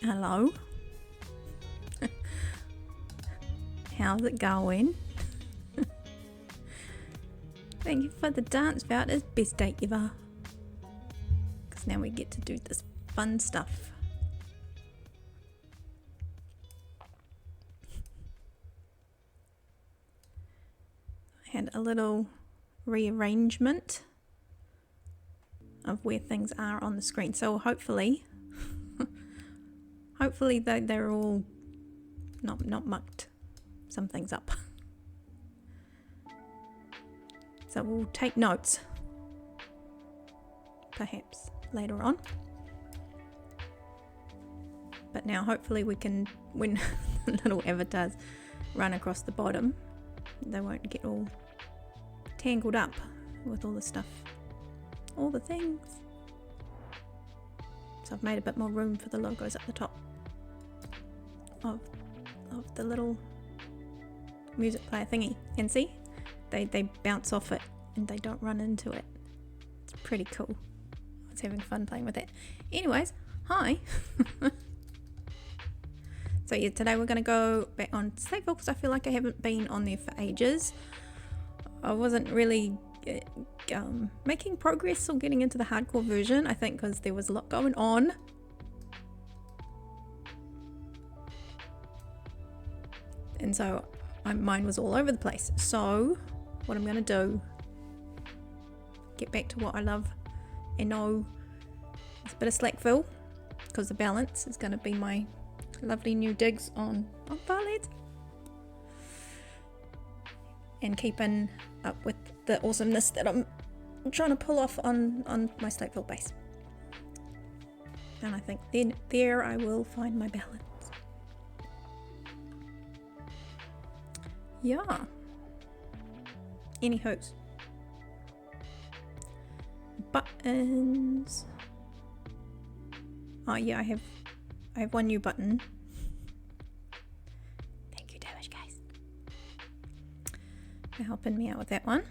Hello. How's it going? Thank you for the dance vouchers. Best day ever. Because now we get to do this fun stuff. I had a little rearrangement of where things are on the screen. So hopefully, hopefully they're all not mucked some things up. So we'll take notes, perhaps later on. But now hopefully we can, when the little avatars run across the bottom, they won't get all tangled up with all the stuff, all the things. So I've made a bit more room for the logos up the top of the little music player thingy. And see, they bounce off it and they don't run into it. It's pretty cool. I was having fun playing with it. Anyways, hi. So yeah, today we're going to go back on Slackville because I feel like I haven't been on there for ages. I wasn't really making progress or getting into the hardcore version, I think because there was a lot going on. And so my mind was all over the place. So what I'm going to do, get back to what I love and know, is a bit of Slackville, because the balance is going to be my lovely new digs on Farleads, and keeping up with the awesomeness that I'm trying to pull off on my Slackville base. And I think then there I will find my balance. Yeah. Anywho's. Buttons. Oh yeah, I have one new button. Thank you, Damage guys, for helping me out with that one.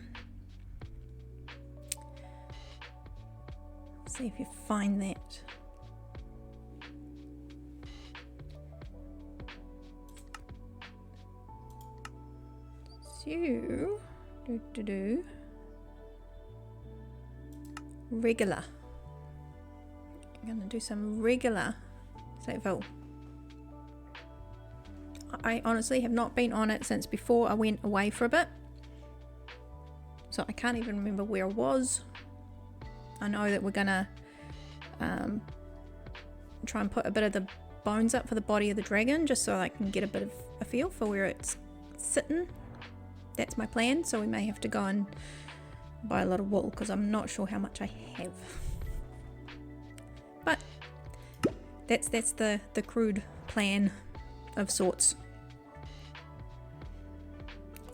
See if you find that. So, regular. I'm gonna do some regular Slackville. I honestly have not been on it since before I went away for a bit, so I can't even remember where I was. I know that we're gonna try and put a bit of the bones up for the body of the dragon, just so I can get a bit of a feel for where it's sitting. That's my plan, so we may have to go and buy a lot of wool because I'm not sure how much I have. But that's the crude plan of sorts.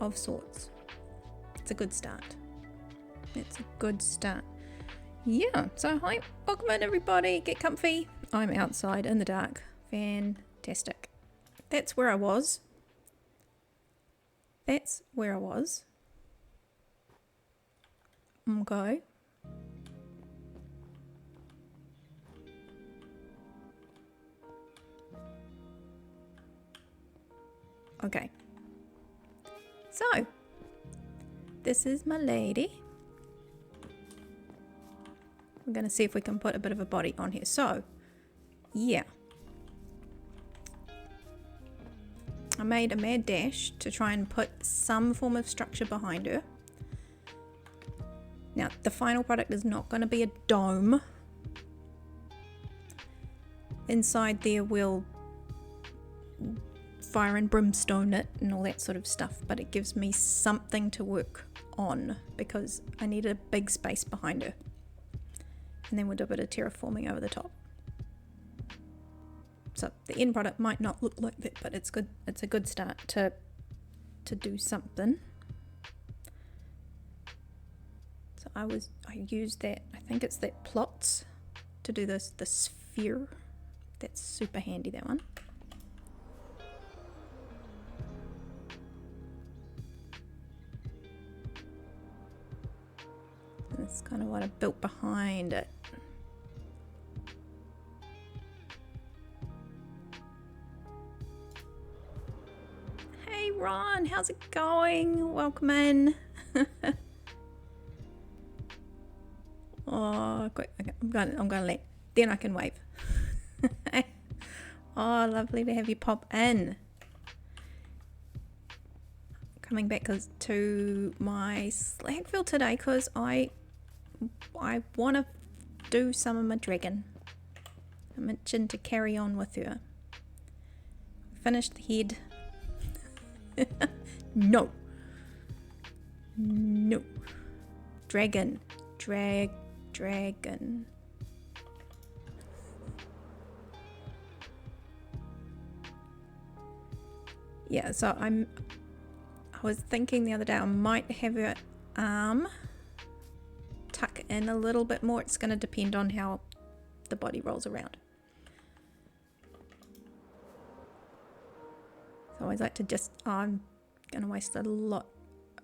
It's a good start. It's a good start. Yeah, so hi, welcome in everybody, get comfy. I'm outside in the dark. Fantastic. That's where I was. That's where I was. Okay. Okay. So, this is my lady. We're going to see if we can put a bit of a body on here. So, yeah. I made a mad dash to try and put some form of structure behind her. Now, the final product is not going to be a dome. Inside there we'll fire and brimstone it and all that sort of stuff, but it gives me something to work on because I need a big space behind her. And then we'll do a bit of terraforming over the top. So the end product might not look like that, but it's good. It's a good start to do something. So I used that, I think it's that plots to do the sphere. That's super handy, that one. That's kind of what I built behind it. Ron, how's it going? Welcome in. Oh, quick. Okay, I'm gonna let. Then I can wave. Oh, lovely to have you pop in. Coming back to my Slackville today because I want to do some of my dragon. I'm itching to carry on with her. Finished the head. No. Dragon. Dragon. Yeah, so I was thinking the other day I might have her arm tuck in a little bit more. It's going to depend on how the body rolls around. So I always like to just, I'm going to waste a lot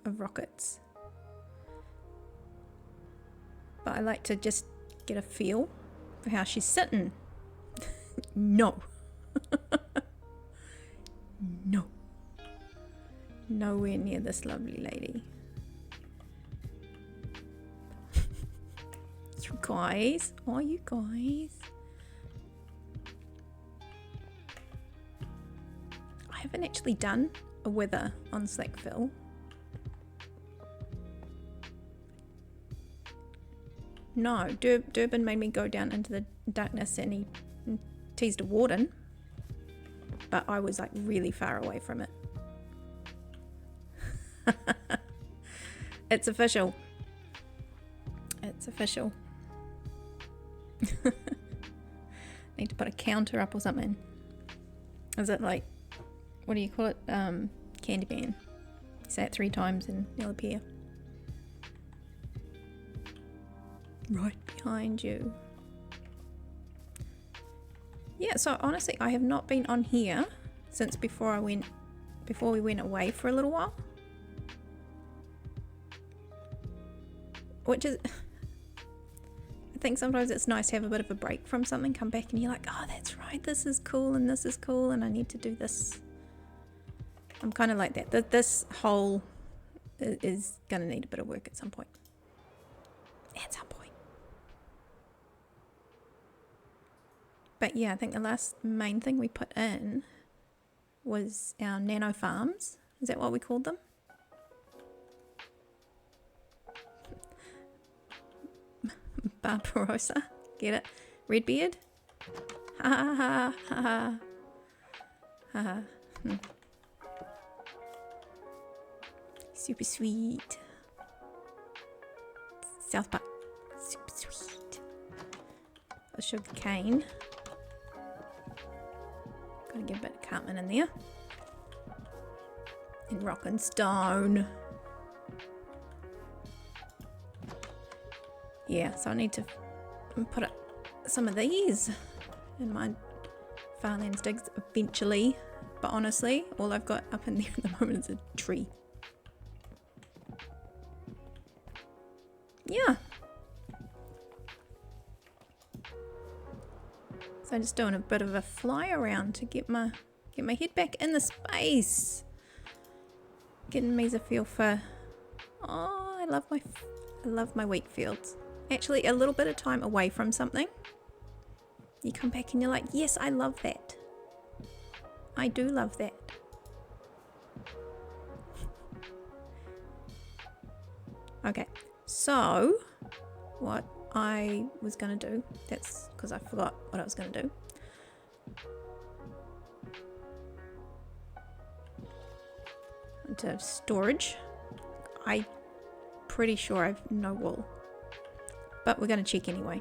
of rockets. But I like to just get a feel for how she's sitting. No. No. Nowhere near this lovely lady. You guys. Oh, you guys. I haven't actually done a wither on Slackville. No, Durban made me go down into the darkness and he teased a warden. But I was like really far away from it. It's official. It's official. Need to put a counter up or something. Is it like, what do you call it? Candyman. Say it 3 times and they'll appear. Right behind you. Yeah, so honestly, I have not been on here since before we went away for a little while. Which is, I think sometimes it's nice to have a bit of a break from something, come back and you're like, oh, that's right, this is cool and this is cool and I need to do this. I'm kind of like that. This hole is going to need a bit of work at some point. At some point. But yeah, I think the last main thing we put in was our nano farms. Is that what we called them? Barbarossa. Get it? Redbeard? Ha ha ha ha ha ha. Super sweet. South Park. Super sweet. A sugar cane. Gotta get a bit of Cartman in there. And rock and stone. Yeah, so I need to put up some of these in my Farlands digs eventually. But honestly, all I've got up in there at the moment is a tree. Yeah. So I'm just doing a bit of a fly around to get my head back in the space. Getting me a feel for, oh, I love my wheat fields. Actually, a little bit of time away from something, you come back and you're like, yes, I love that. I do love that. Okay, so what I was going to do, that's because I forgot what I was going to do. Into storage. I'm pretty sure I've no wool. But we're going to check anyway.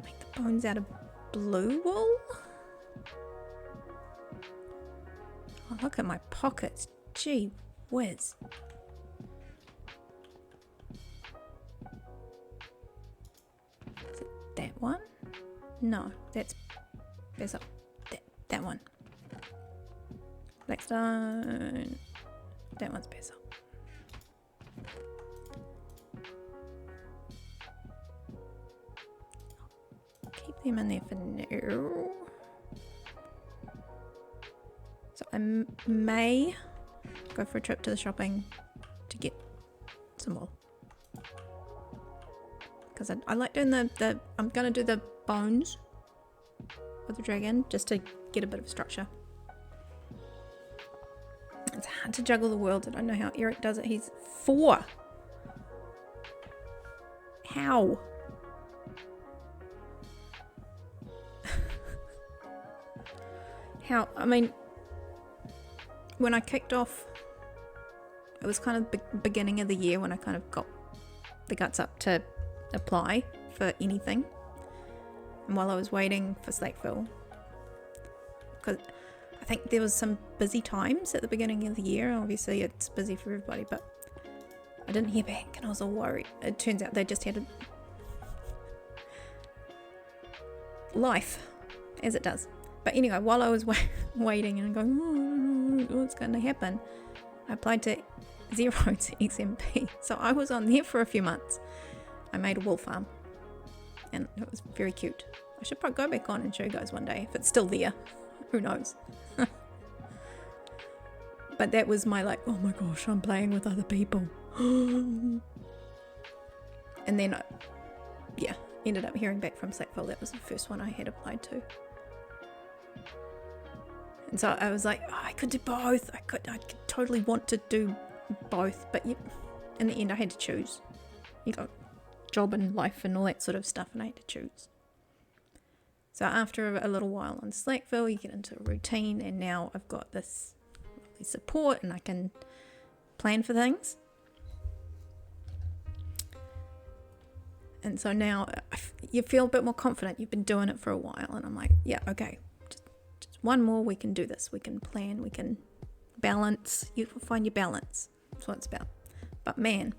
Make the bones out of blue wool. Oh, look at my pockets. Gee whiz. Is it that one? No, that's up. That one. Blackstone. That one's better. Keep them in there for now. So I may go for a trip to the shopping to get some more. Because I like doing the I'm going to do the bones with the dragon just to get a bit of structure. It's hard to juggle the worlds. I don't know how Eric does it. He's 4. How? How? I mean, when I kicked off, it was kind of the beginning of the year when I kind of got the guts up to apply for anything. And while I was waiting for Slackville, because I think there was some busy times at the beginning of the year. Obviously it's busy for everybody, but I didn't hear back and I was all worried. It turns out they just had a life, as it does. But anyway, while I was waiting and going, oh, what's going to happen, I applied to Zero's SMP. So I was on there for a few months. I made a wool farm and it was very cute. I should probably go back on and show you guys one day if it's still there. Who knows? But that was my oh my gosh, I'm playing with other people. And then yeah, ended up hearing back from Slackville. That was the first one I had applied to. And so I was like, oh, I could do both. I could totally want to do both, but yeah, in the end I had to choose. You got job and life and all that sort of stuff, and I had to choose. So after a little while on Slackville, you get into a routine, and now I've got this support and I can plan for things. And so now you feel a bit more confident. You've been doing it for a while, and I'm like, yeah, okay, just one more, we can do this. We can plan, we can balance. You will find your balance. That's what it's about. But man,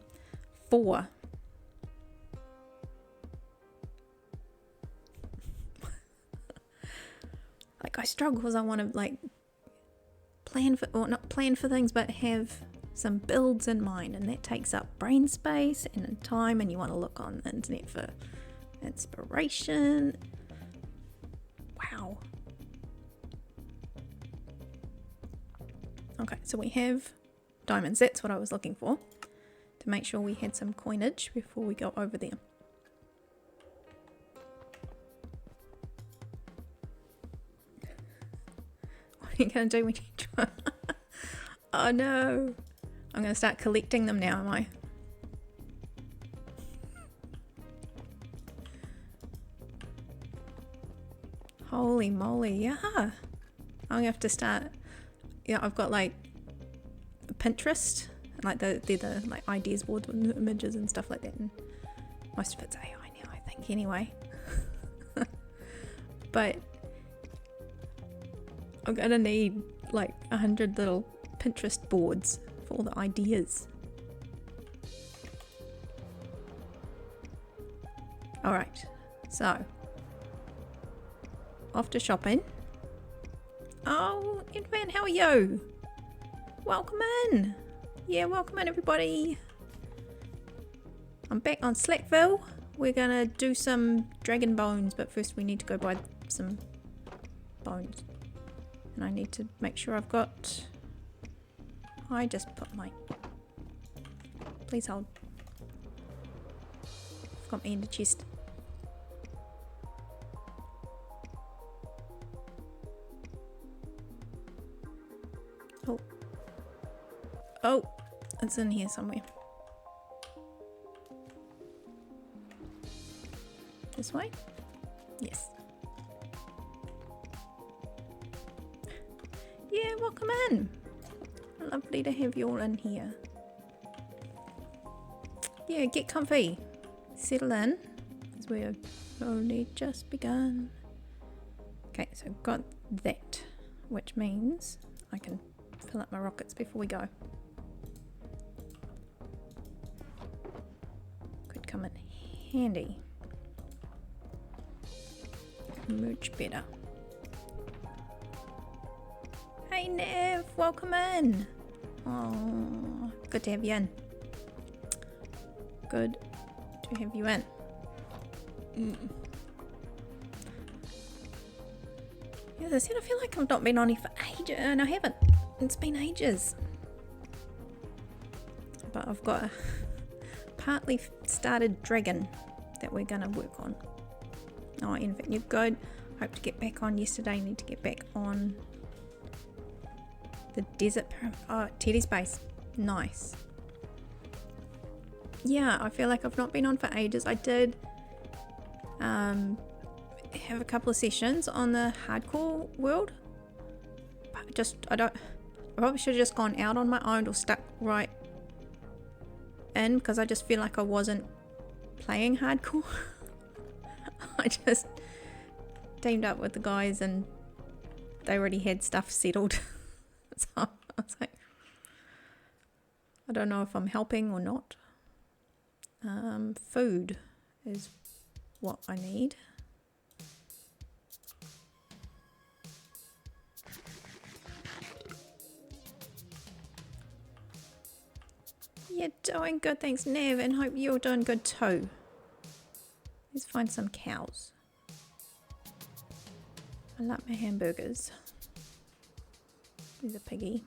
4. I struggle because I want to plan for, or not plan for things, but have some builds in mind, and that takes up brain space and time, and you want to look on the internet for inspiration. Wow. Okay, so we have diamonds. That's what I was looking for, to make sure we had some coinage before we go over there. What are you going to do when you try? Oh no. I'm going to start collecting them now, am I? Holy moly, yeah. I'm going to have to start. Yeah, I've got Pinterest, they're the ideas boards with images and stuff like that, and most of it's AI now, I think, anyway. But I'm gonna need 100 little Pinterest boards for all the ideas. Alright, so off to shopping. Oh, Edman, how are you? Welcome in. Yeah, welcome in everybody. I'm back on Slackville. We're gonna do some dragon bones, but first we need to go buy some bones. And I need to make sure I've got... I just put my... Please hold. I've got me in the chest. Oh. Oh, it's in here somewhere. This way? Yes. Yeah, welcome in. Lovely to have you all in here. Yeah, get comfy. Settle in, because we've only just begun. Okay, so I've got that, which means I can fill up my rockets before we go. Could come in handy. Much better. Hey Nev, welcome in. Oh, good to have you in. Good to have you in. Yeah, as I said, I feel like I've not been on here for ages, and I haven't. It's been ages. But I've got a partly started dragon that we're gonna work on. Oh, in fact, you're good. Hope to get back on yesterday. Need to get back on the desert. Oh, Teddy's base. Nice. Yeah, I feel like I've not been on for ages. I did have a couple of sessions on the hardcore world. But I probably should have just gone out on my own or stuck right in, because I just feel like I wasn't playing hardcore. I just teamed up with the guys and they already had stuff settled. So I was like, I don't know if I'm helping or not. Food is what I need. Yeah, doing good, thanks Nev, and hope you're doing good too. Let's find some cows. I like my hamburgers. There's a piggy.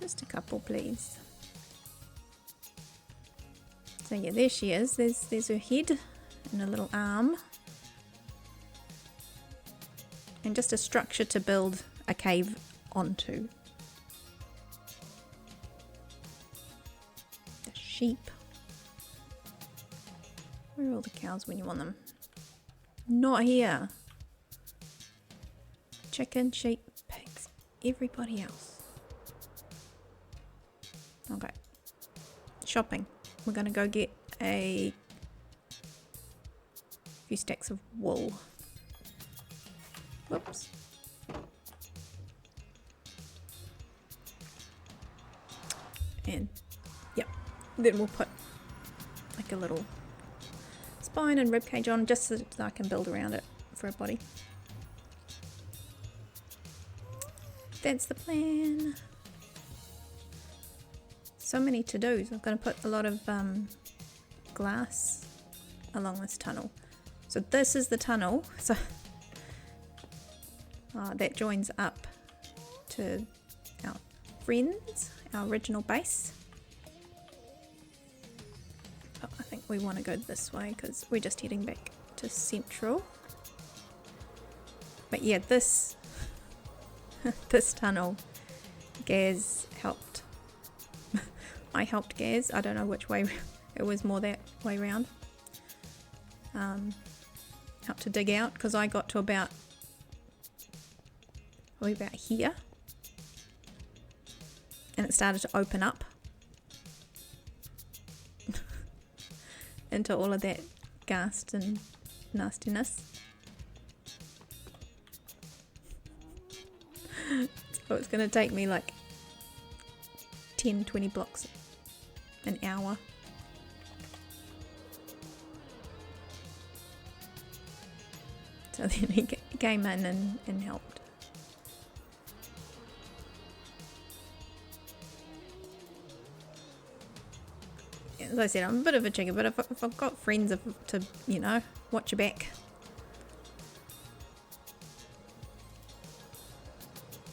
Just a couple, please. So yeah, there she is. There's her head and a little arm. And just a structure to build a cave onto. The sheep. Where are all the cows when you want them? Not here. Chicken, sheep, pigs, everybody else. Okay. Shopping. We're going to go get a few stacks of wool. Whoops. And, yep. Then we'll put like a little spine and ribcage on just so that I can build around it for a body. That's the plan. So many to-dos. I'm going to put a lot of glass along this tunnel. So this is the tunnel. So that joins up to our friends, our original base. Oh, I think we want to go this way because we're just heading back to Central. But yeah, this tunnel, Gaz helped. I helped Gaz. I don't know which way. It was more that way round. Helped to dig out because I got to about here, and it started to open up into all of that ghast and nastiness. So it's going to take me like 10-20 blocks an hour. So then he came in and helped. As I said, I'm a bit of a chicken, but if I've got friends to, you know, watch your back.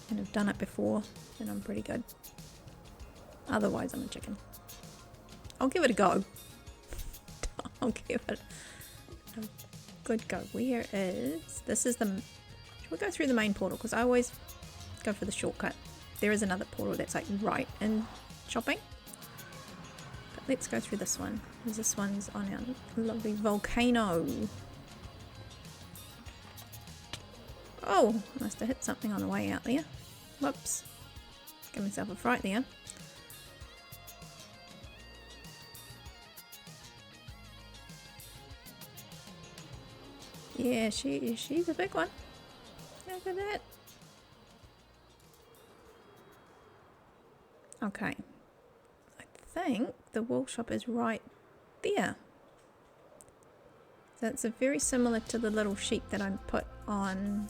And have done it before, then I'm pretty good. Otherwise, I'm a chicken. I'll give it a go. I'll give it a good go. Where is... This is the... Should we go through the main portal? Because I always go for the shortcut. There is another portal that's like right in shopping. But let's go through this one. Because this one's on our lovely volcano. Oh, I must have hit something on the way out there. Whoops. Give myself a fright there. Yeah, she's a big one. Look at that. Okay. I think the wool shop is right there. So it's very similar to the little sheep that I put on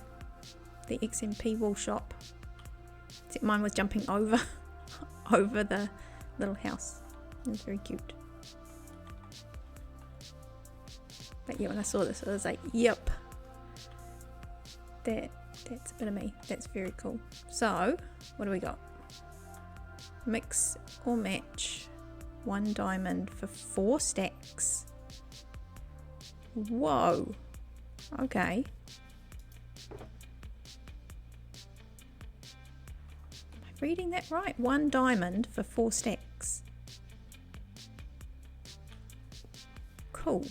the XMP wool shop. Except mine was jumping over over the little house. It was very cute. But yeah, when I saw this, I was like, yep. That's a bit of me. That's very cool. So, what do we got? Mix or match 1 diamond for 4 stacks. Whoa. Okay. Am I reading that right? 1 diamond for 4 stacks. Cool.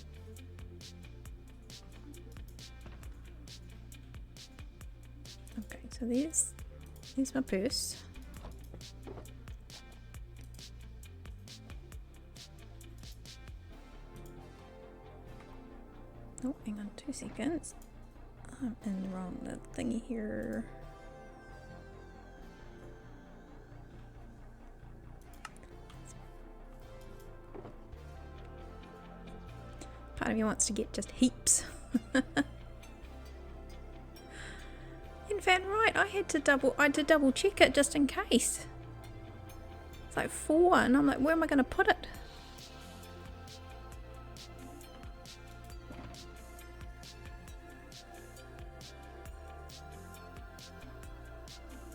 Okay, so there's my purse. Oh, hang on 2 seconds. I'm in the wrong little thingy here. Part of me wants to get just heaps. In fact, right, I had to double check it just in case. It's like 4 and I'm like, where am I going to put it?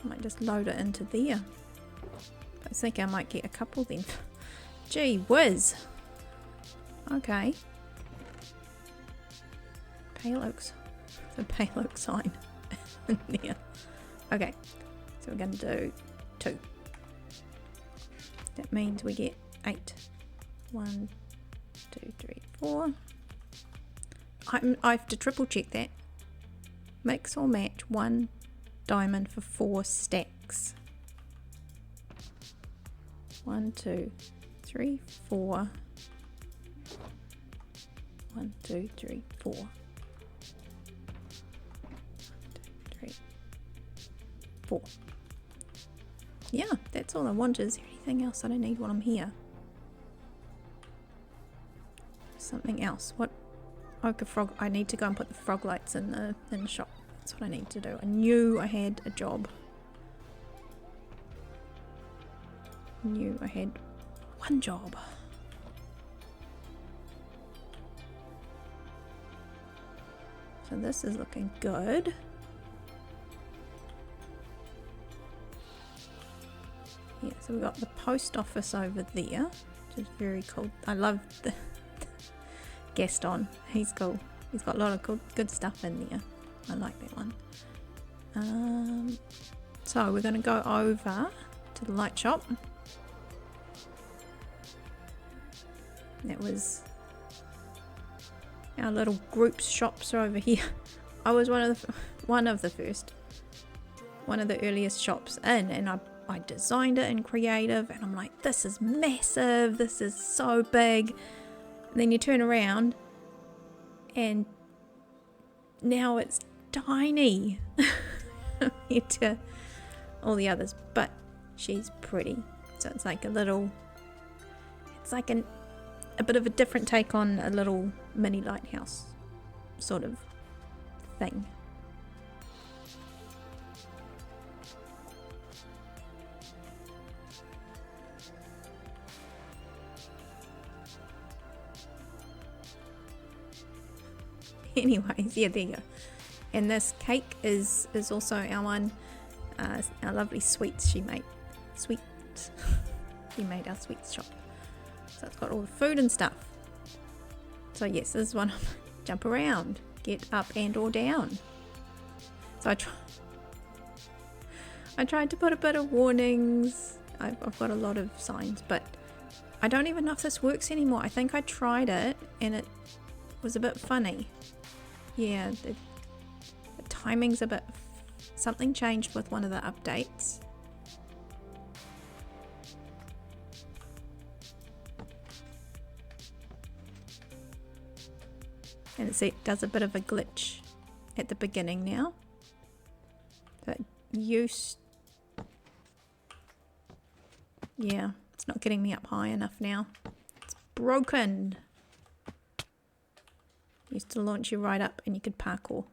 I might just load it into there. I think I might get a couple then. Gee whiz. Okay. Pale oaks. The pale oak sign in there. Okay. So we're going to do 2. That means we get 8. 1, 2, 3, 4. I have to triple check that. Mix or match 1 diamond for 4 stacks. 1, 2, 3, 4. 1, 2, 3, 4. 1, 2, 3, 4. Yeah, that's all I want. Is there anything else I don't need while I'm here? Something else. What? Ochre frog. I need to go and put the frog lights in the shop. That's what I need to do. I knew I had a job. Knew I had 1 job. So this is looking good. Yeah, so we've got the post office over there, which is very cool. I love the Gaston. He's cool. He's got a lot of good stuff in there. I like that one. So we're going to go over to the light shop. That was our little group shops are over here. I was one of the earliest shops in, and I designed it in creative, and I'm like, this is massive, this is so big. And then you turn around and now it's tiny compared to all the others, but she's pretty. So it's like a bit of a different take on a little mini lighthouse sort of thing. Anyways, yeah, there you go. And this cake is also our one, our lovely sweets she made. She made our sweets shop. So it's got all the food and stuff. So yes, this is one of jump around, get up and or down. So I tried to put a bit of warnings. I've got a lot of signs, but I don't even know if this works anymore. I think I tried it and it was a bit funny. Yeah, the timing's a bit... Something changed with one of the updates. And it does a bit of a glitch at the beginning now. But yeah, it's not getting me up high enough now. It's broken. Used to launch you right up and you could parkour.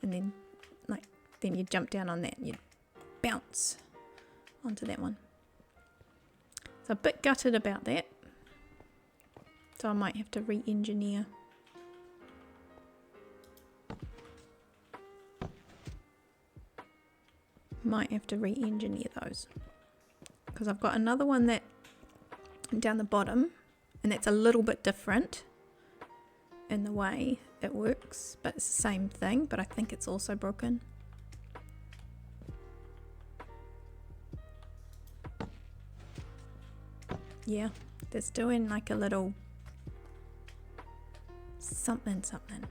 And then, then you'd jump down on that and you'd bounce onto that one. So a bit gutted about that. So I might have to re-engineer. Might have to re-engineer those. Because I've got another one that down the bottom, and that's a little bit different in the way it works, but it's the same thing, but I think it's also broken. Yeah, that's doing like a little something. Something's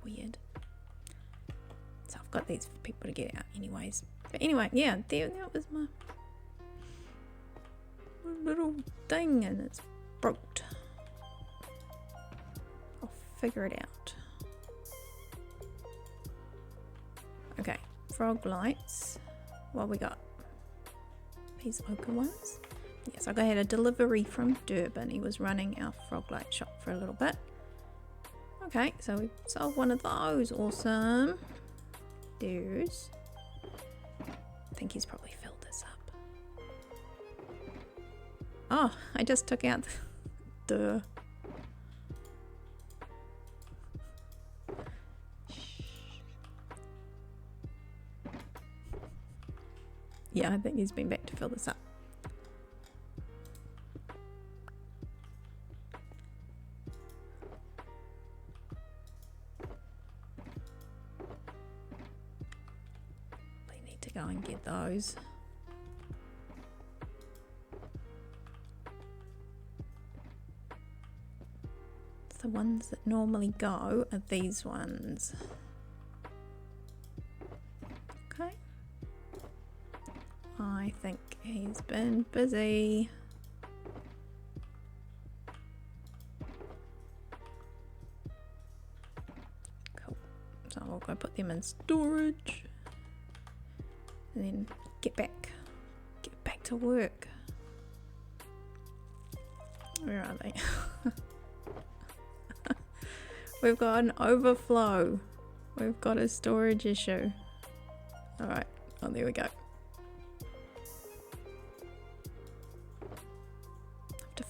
weird. So I've got these for people to get out anyways. But anyway, yeah, that was my little thing, and it's broke. I'll figure it out. Okay, frog lights. What we got? These ochre ones. Yes, I had a delivery from Durban. He was running our frog light shop for a little bit. Okay, so we sold one of those. Awesome. There's. I think he's probably filled this up. Oh, I just took out the. Yeah, I think he's been back to fill this up. We need to go and get those. The ones that normally go are these ones. Okay. I think he's been busy. Cool. So I'll go put them in storage. And then get back to work. Where are they? We've got an overflow. We've got a storage issue. Alright. Oh, there we go.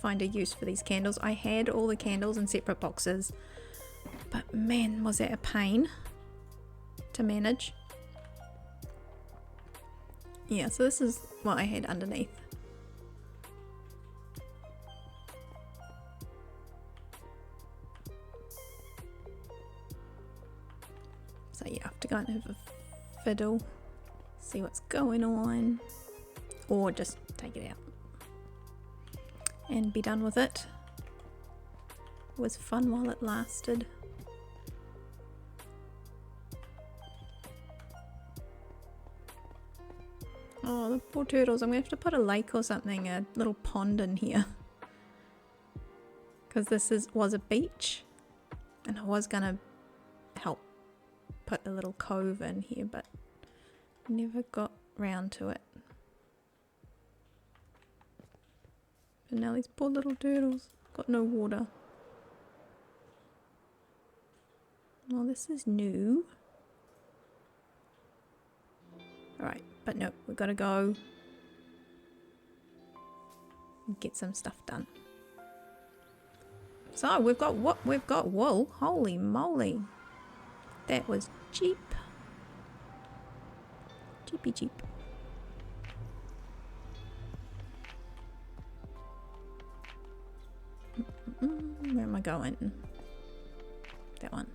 Find a use for these candles. I had all the candles in separate boxes, but man, was that a pain to manage. Yeah, so this is what I had underneath. So yeah, I have to go and have a fiddle, see what's going on, or just take it out and be done with it. It was fun while it lasted. Oh, the poor turtles. I'm gonna have to put a lake or something, a little pond in here. Because this was a beach, and I was gonna help put a little cove in here, but never got round to it. And now these poor little turtles got no water. Well, this is new. Alright, but no, we've got to go and get some stuff done. So we've got what? We've got wool. Holy moly. That was cheap. Cheapy cheap. Where am I going? That one.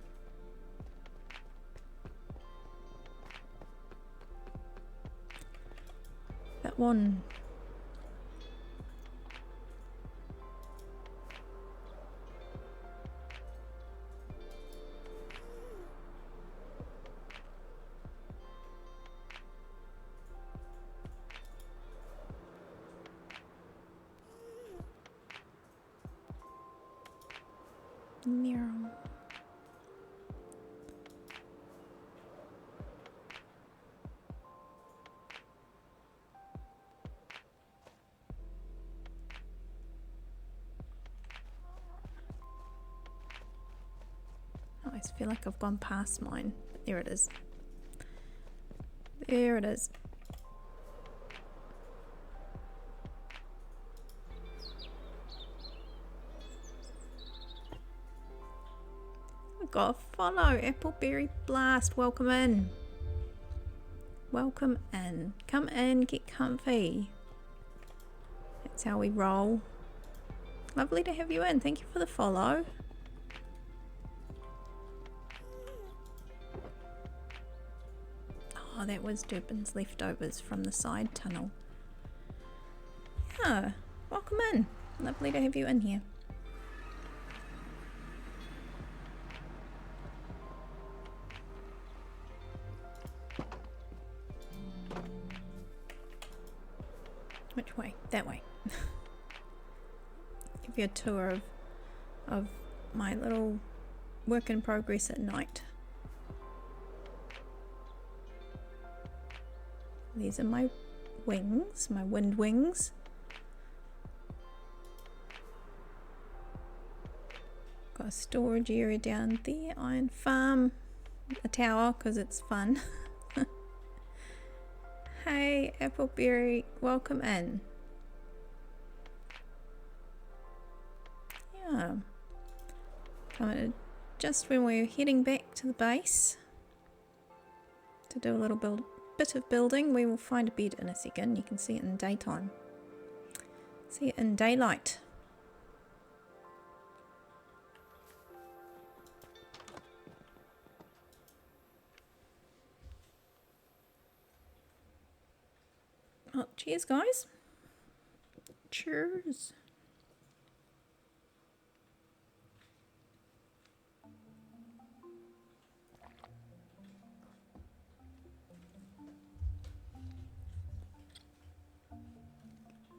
That one. Mirror. I feel like I've gone past mine. There it is. There it is. We got a follow. Appleberry Blast. Welcome in. Welcome in. Come in, get comfy. That's how we roll. Lovely to have you in. Thank you for the follow. Oh, that was Durbin's leftovers from the side tunnel. Yeah, welcome in. Lovely to have you in here. Which way? That way. Give you a tour of my little work in progress at night. These are my wings, my wind wings. Got a storage area down there. Iron farm, a tower because it's fun. Hey Appleberry, welcome in. Yeah. Coming just when we're heading back to the base to do a little bit of building. We will find a bed in a second. You can see it in daytime. See it in daylight. Oh, cheers, guys. Cheers.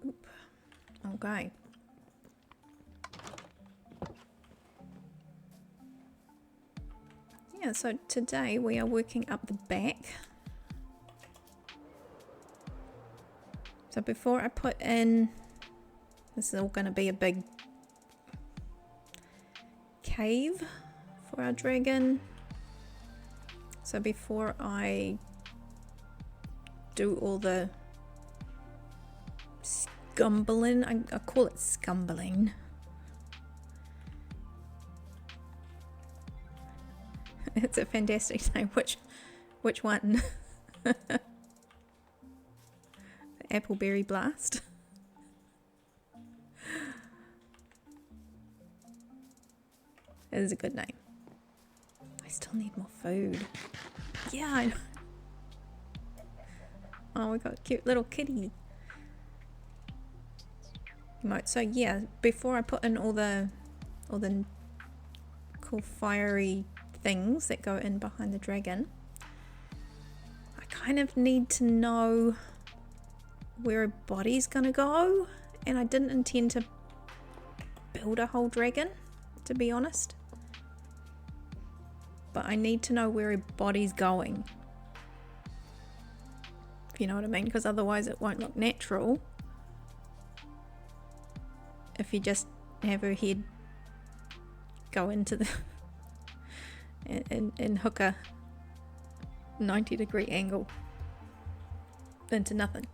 Oop. Okay. Yeah, so today we are working up the back. So before I put in, this is all going to be a big cave for our dragon. So before I do all the scumbling, I call it scumbling. It's a fantastic name. Which one? Appleberry Blast. It is a good name. I still need more food. Yeah, I know. Oh, we got a cute little kitty. So yeah, before I put in all the cool fiery things that go in behind the dragon, I kind of need to know where a body's gonna go, and I didn't intend to build a whole dragon, to be honest, but I need to know where a body's going, if you know what I mean, because otherwise it won't look natural if you just have her head go into the and hook a 90-degree angle into nothing.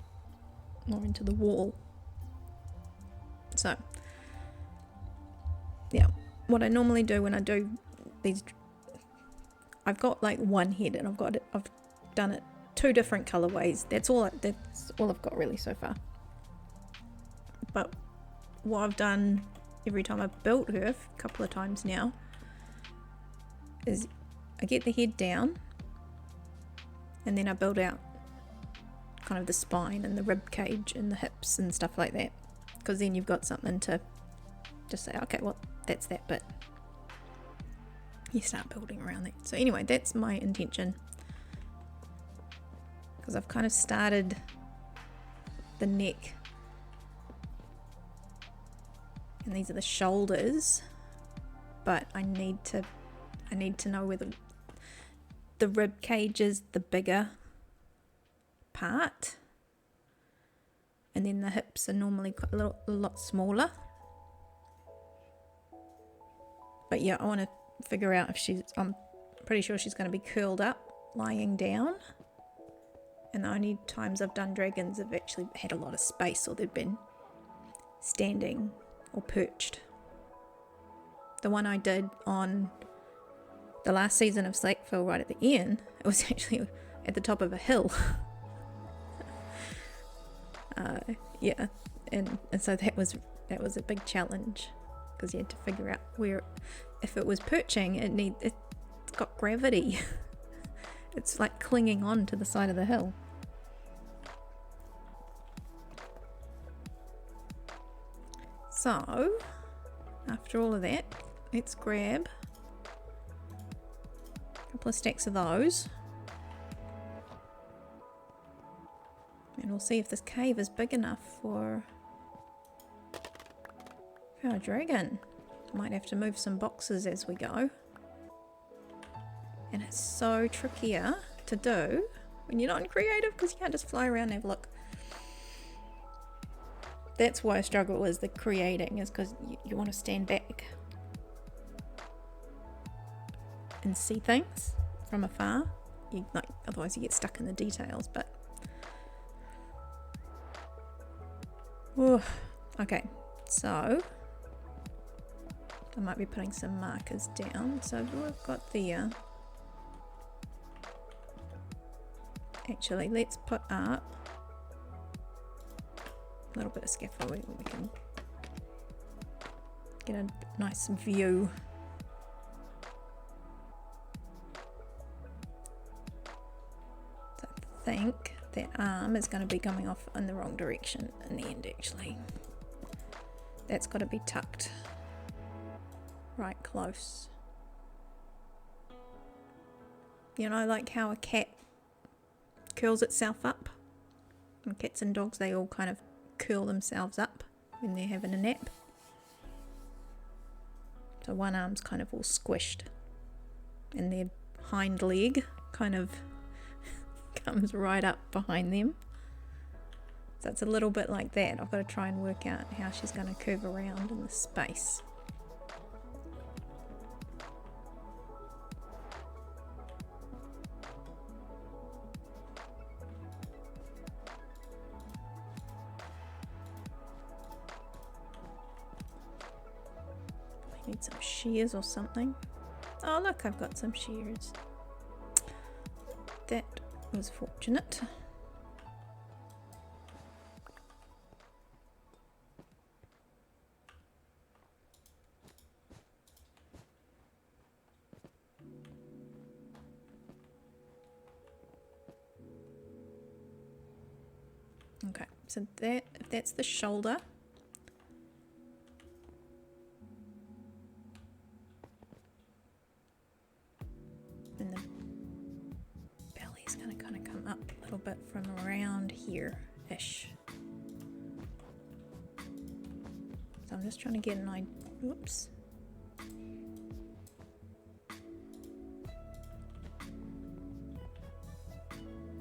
Or into the wall. So yeah, what I normally do when I do these, I've got like one head and I've done it 2 different colorways. That's all I've got really so far. But what I've done every time I've built her, a couple of times now, is I get the head down and then I build out kind of the spine and the rib cage and the hips and stuff like that, because then you've got something to just say, okay, well, that's that bit. You start building around that. So anyway, that's my intention, because I've kind of started the neck, and these are the shoulders, but I need to know where the rib cage is the bigger part, and then the hips are normally a lot smaller. But yeah, I want to figure out if I'm pretty sure she's going to be curled up, lying down. And the only times I've done dragons have actually had a lot of space, or they've been standing or perched. The one I did on the last season of Slackville right at the end, it was actually at the top of a hill. Yeah, and so that was a big challenge, because you had to figure out where, if it was perching, it's got gravity. It's like clinging on to the side of the hill. So after all of that, let's grab a couple of stacks of those. And we'll see if this cave is big enough for our dragon. Might have to move some boxes as we go. And it's so trickier to do when you're not in creative, because you can't just fly around and have a look. That's why I struggle with the creating, is because you want to stand back and see things from afar. Otherwise you get stuck in the details. But okay, so I might be putting some markers down. So we've got the actually, let's put up a little bit of scaffolding. We can get a nice view. So I think that arm is going to be coming off in the wrong direction in the end, actually. That's got to be tucked right close. You know, like how a cat curls itself up? And cats and dogs, they all kind of curl themselves up when they're having a nap. So one arm's kind of all squished, and their hind leg kind of comes right up behind them. So it's a little bit like that. I've got to try and work out how she's going to curve around in the space. Need some shears or something. Oh look, I've got some shears. That was fortunate. Okay, so if that's the shoulder. And the belly's going to kind of come up a little bit from around here-ish. So I'm just trying to get an idea. Oops.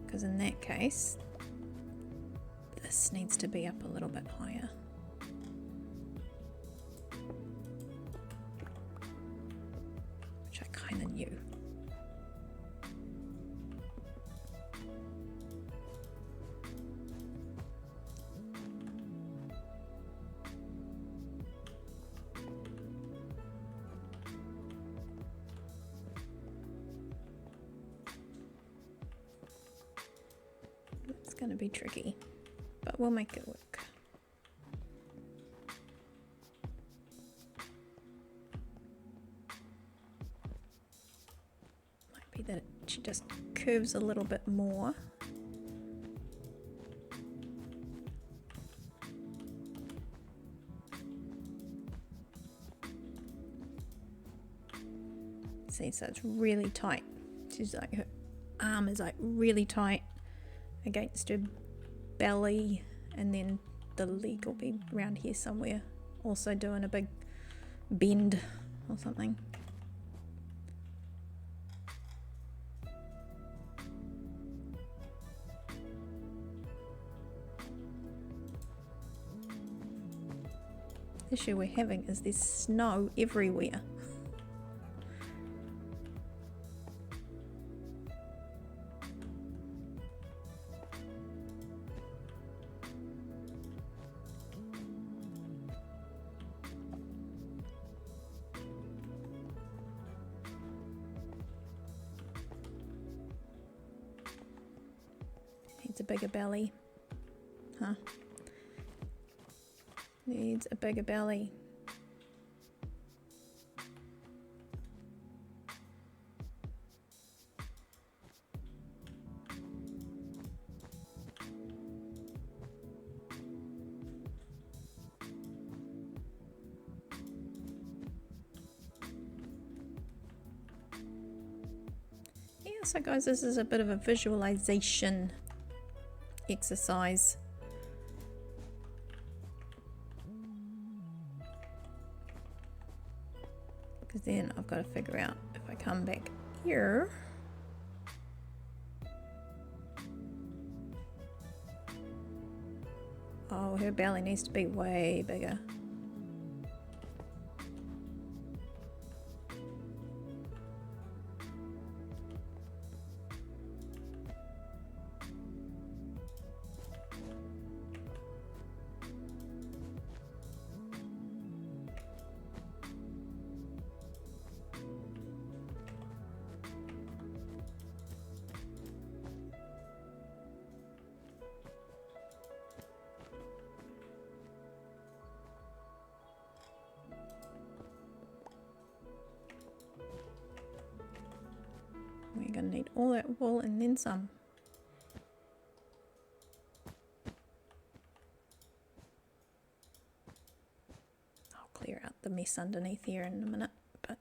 Because in that case, this needs to be up a little bit higher. Which I kind of knew. It's going to be tricky, but we'll make it work. Might be that she just curves a little bit more. See, so it's really tight. She's like, her arm is like really tight against her belly, and then the leg will be around here somewhere, also doing a big bend or something. The issue we're having is there's snow everywhere. Needs a bigger belly. Huh? Needs a bigger belly. So guys, this is a bit of a visualization exercise. Because then I've got to figure out if I come back here. Oh, her belly needs to be way bigger. We're going to need all that wool and then some. I'll clear out the mess underneath here in a minute, but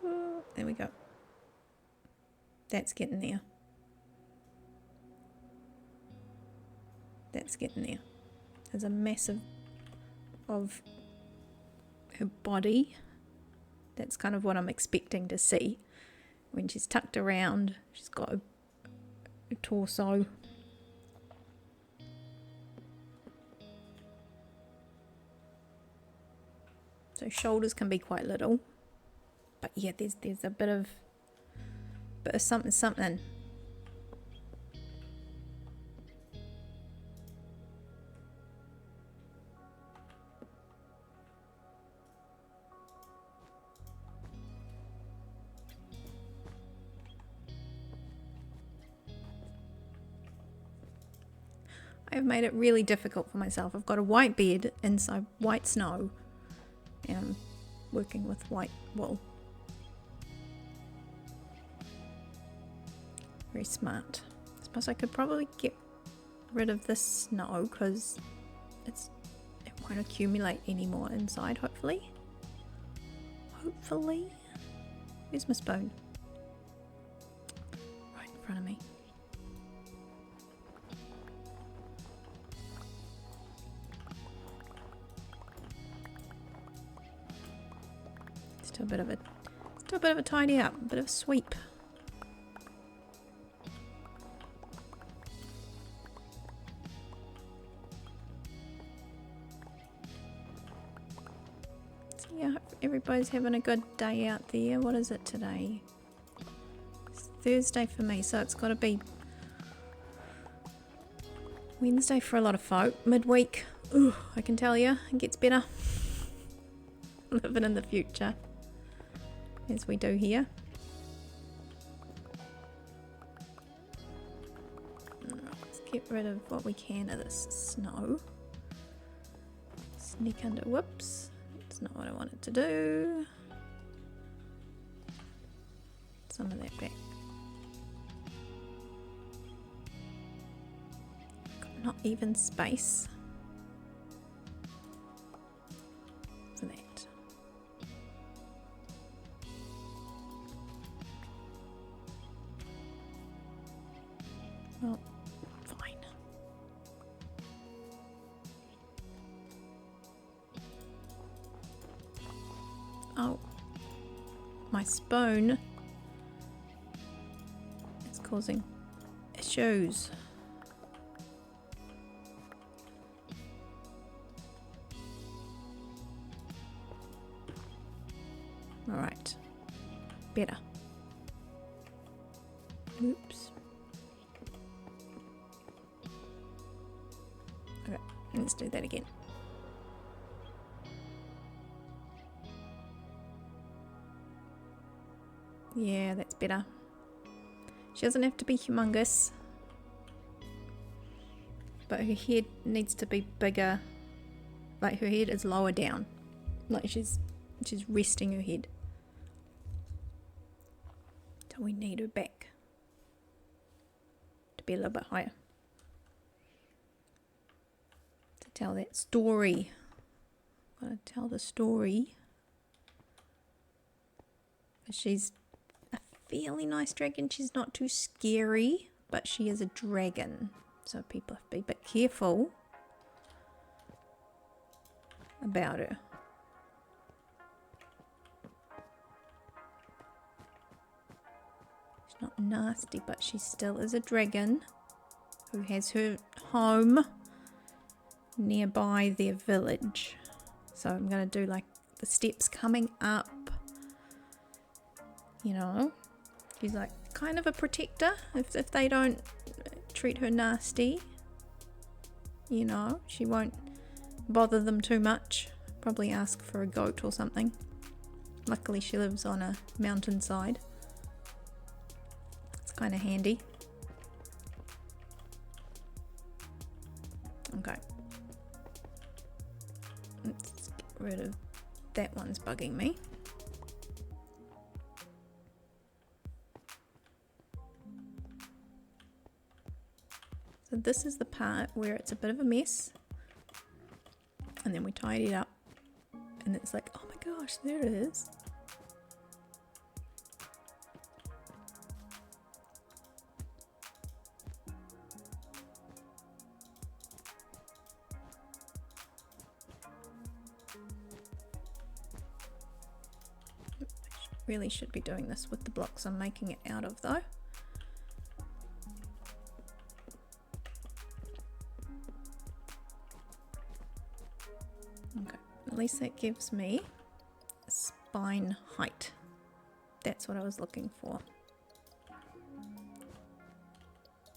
oh, there we go. That's getting there. That's getting there. There's a massive of her body. That's kind of what I'm expecting to see when she's tucked around. She's got a torso. So shoulders can be quite little, but yeah, there's a bit of something. I've made it really difficult for myself. I've got a white bed inside white snow and I'm working with white wool. Very smart. I suppose I could probably get rid of this snow because it won't accumulate anymore inside, hopefully. Hopefully. Where's my spoon? Right in front of me. Still a bit of a tidy up, a bit of a sweep. So yeah, hope everybody's having a good day out there. What is it today? It's Thursday for me, so it's got to be Wednesday for a lot of folk. Midweek, ooh, I can tell you, it gets better. Living in the future. As we do here. Let's get rid of what we can of this snow. Sneak under, whoops. That's not what I wanted to do. Some of that back. Got not even space for that. Well, fine. Oh, my spoon is causing issues. All right, better. Oops. Okay, let's do that again. Yeah, that's better. She doesn't have to be humongous, but her head needs to be bigger. Like her head is lower down, like she's resting her head. So we need her back to be a little bit higher to tell that story. Gotta tell the story. She's a fairly nice dragon. She's not too scary, but she is a dragon, so people have to be a bit careful about her. She's not nasty, but she still is a dragon who has her home nearby their village. So I'm going to do like the steps coming up. You know, she's like kind of a protector if they don't treat her nasty. You know, she won't bother them too much. Probably ask for a goat or something. Luckily she lives on a mountainside. It's kind of handy. Okay. Let's get rid of that one's bugging me. So this is the part where it's a bit of a mess. And then we tidy it up. And it's like, oh my gosh, there it is. Really should be doing this with the blocks I'm making it out of though. Okay, at least that gives me spine height. That's what I was looking for.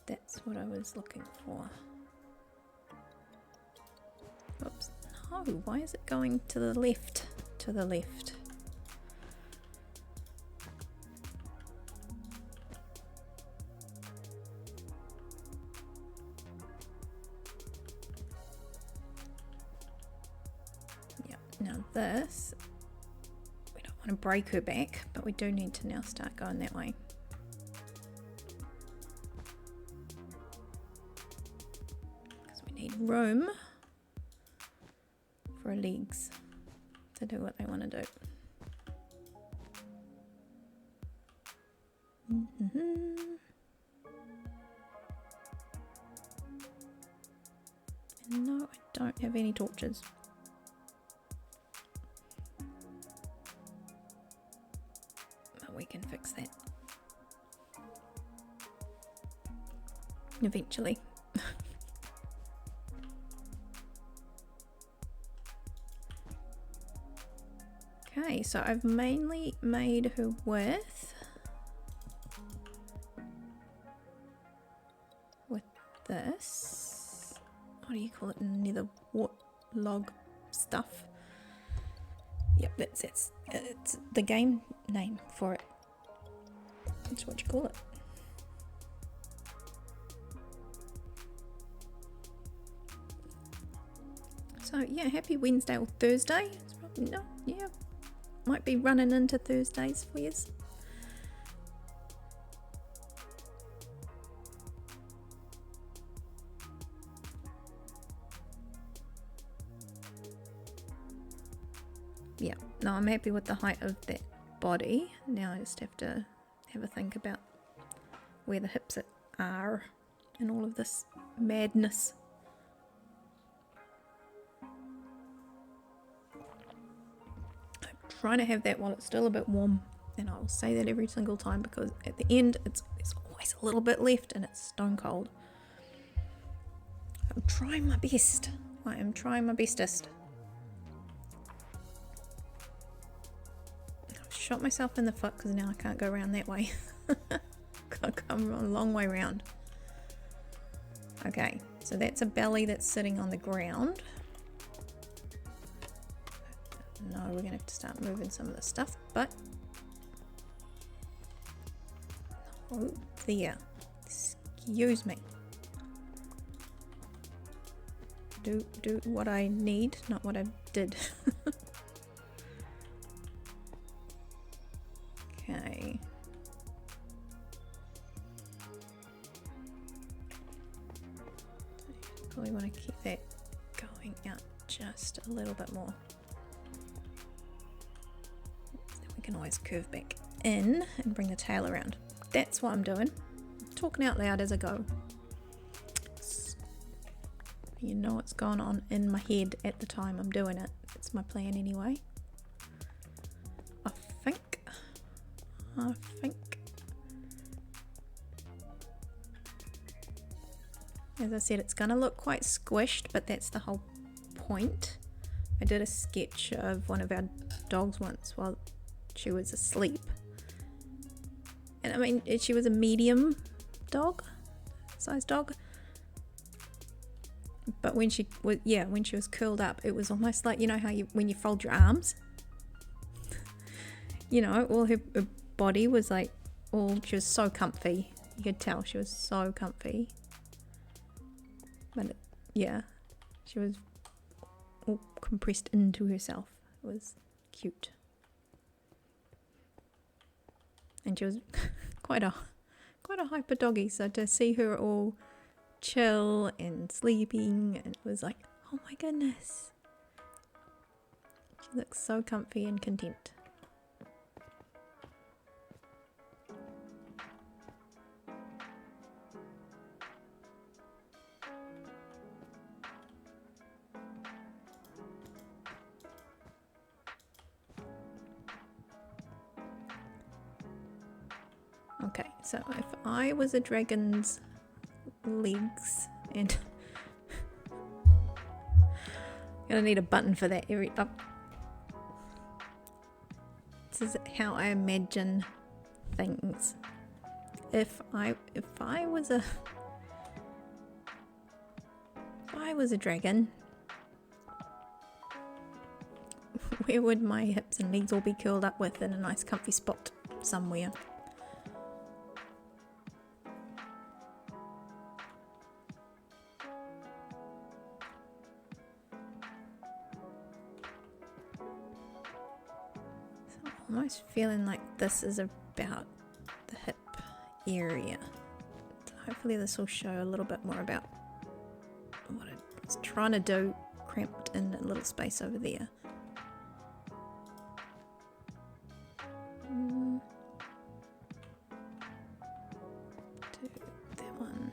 That's what I was looking for. Oops, no, why is it going to the left? To the left. Now this, we don't want to break her back, but we do need to now start going that way. Because we need room for her legs to do what they want to do. And no, I don't have any torches. We can fix that eventually. Okay, so I've mainly made her with this, what do you call it, nether wart log stuff. Yep, it's the game name for it. That's what you call it. So yeah, happy Wednesday or Thursday. It's probably, no, yeah, might be running into Thursdays for you. Yeah, no, I'm happy with the height of that body. Now I just have to have a think about where the hips are and all of this madness. I'm trying to have that while it's still a bit warm, and I will say that every single time because at the end there's always a little bit left and it's stone cold. I'm trying my best. I am trying my bestest. Shot myself in the foot because now I can't go around that way. Gotta come a long way around. Okay, so that's a belly that's sitting on the ground. No, we're gonna have to start moving some of the stuff, but no, of the year. Excuse me. Do what I need, not what I did. Okay. Probably want to keep that going out just a little bit more. So we can always curve back in and bring the tail around. That's what I'm doing. Talking out loud as I go. You know what's going on in my head at the time I'm doing it. It's my plan anyway. I think. As I said, it's gonna look quite squished, but that's the whole point. I did a sketch of one of our dogs once while she was asleep. And I mean, she was a medium sized dog. But when she was curled up, it was almost like, you know how when you fold your arms, you know, all her body was like, she was so comfy. You could tell she was so comfy. But she was all compressed into herself. It was cute. And she was quite a hyper doggy, so to see her all chill and sleeping, and it was like, oh my goodness, she looks so comfy and content. Okay, so if I was a dragon's legs, and gonna need a button for that every up. This is how I imagine things. If I was a dragon, where would my hips and legs all be curled up with in a nice comfy spot somewhere? Almost feeling like this is about the hip area. So hopefully this will show a little bit more about what I was trying to do, cramped in a little space over there. Do that one.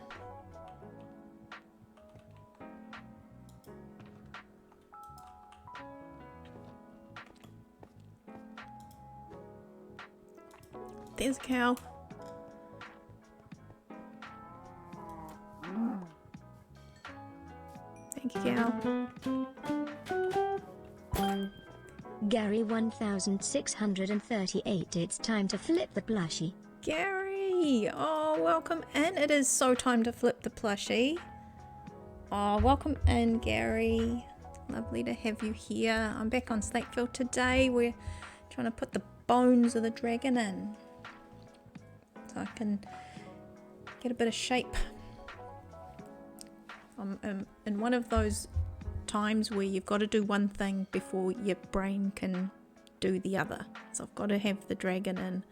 There's a cow. Thank you, cow. Gary 1638. It's time to flip the plushie. Gary! Oh, welcome in. It is so time to flip the plushie. Oh, welcome in, Gary. Lovely to have you here. I'm back on Slackville today. We're trying to put the bones of the dragon in, so I can get a bit of shape. In one of those times where you've got to do one thing before your brain can do the other. So I've got to have the dragon in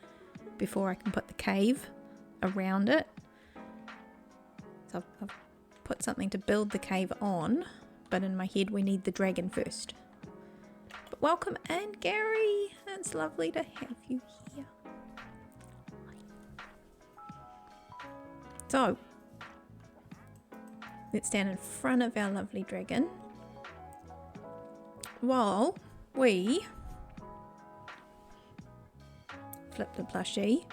before I can put the cave around it. So I've put something to build the cave on, but in my head we need the dragon first. But welcome in, Gary. It's lovely to have you here. So, let's stand in front of our lovely dragon while we flip the plushie.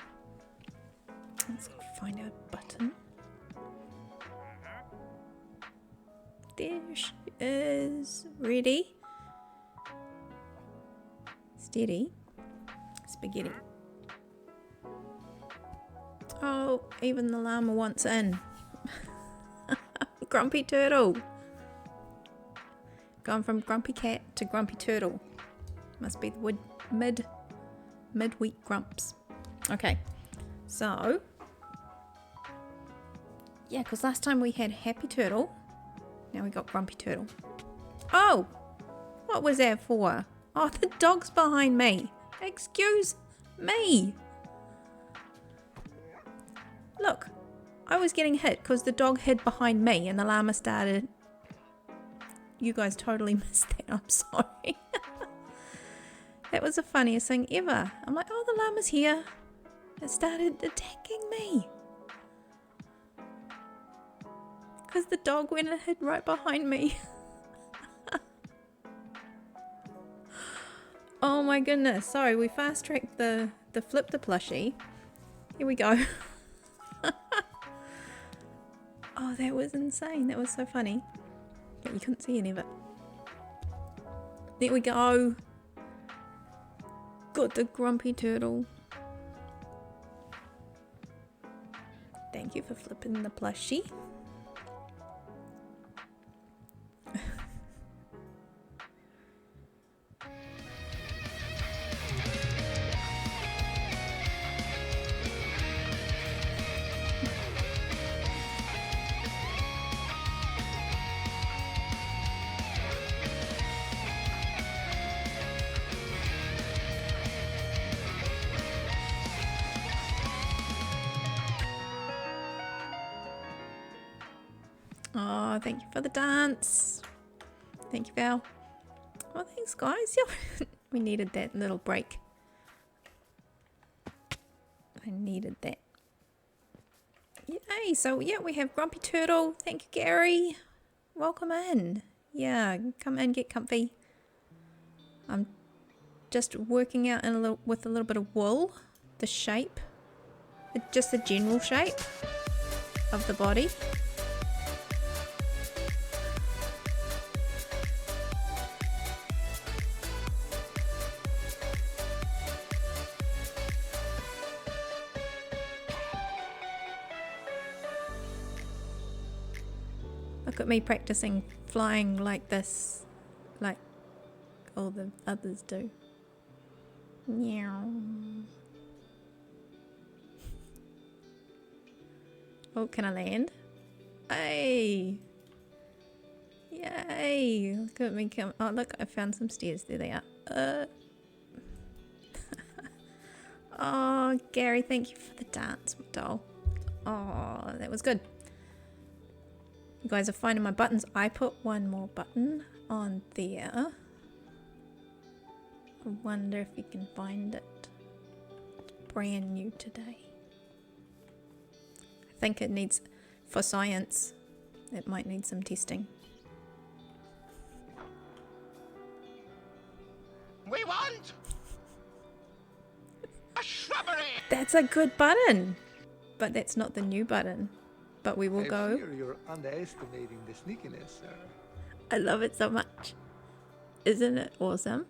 Let's find our button. There she is. Ready? Steady. Spaghetti. Oh, even the llama wants in. Grumpy turtle. Gone from grumpy cat to grumpy turtle. Must be the mid-week grumps. Okay, so Yeah, because last time we had Happy Turtle. Now we got Grumpy Turtle. Oh! What was that for? Oh, the dog's behind me. Excuse me. Look, I was getting hit because the dog hid behind me and the llama started. You guys totally missed that. I'm sorry. That was the funniest thing ever. I'm like, oh, the llama's here. It started attacking me. Because the dog went and hid right behind me. Oh my goodness. Sorry, we fast tracked the flip the plushie. Here we go. Oh, that was insane. That was so funny. But you couldn't see any of it. There we go. Got the Grumpy Turtle. Thank you for flipping the plushie. Oh, thank you for the dance. Thank you, Val. Oh, thanks, guys. Yeah, we needed that little break. I needed that. Yay! So, yeah, we have Grumpy Turtle. Thank you, Gary. Welcome in. Yeah, come in, get comfy. I'm just working out with a little bit of wool, the shape, just the general shape of the body. Look at me practicing flying like this, like all the others do. Meow. Oh, can I land? Hey! Yay! Look at me come. Oh, look, I found some stairs. There they are. Oh, Gary, thank you for the dance, doll. Oh, that was good. You guys are finding my buttons. I put one more button on there. I wonder if you can find it. It's brand new today. I think it needs, for science, it might need some testing. We want a shrubbery. That's a good button, but that's not the new button. But we will go. I fear you're underestimating the sneakiness, sir. I love it so much. Isn't it awesome?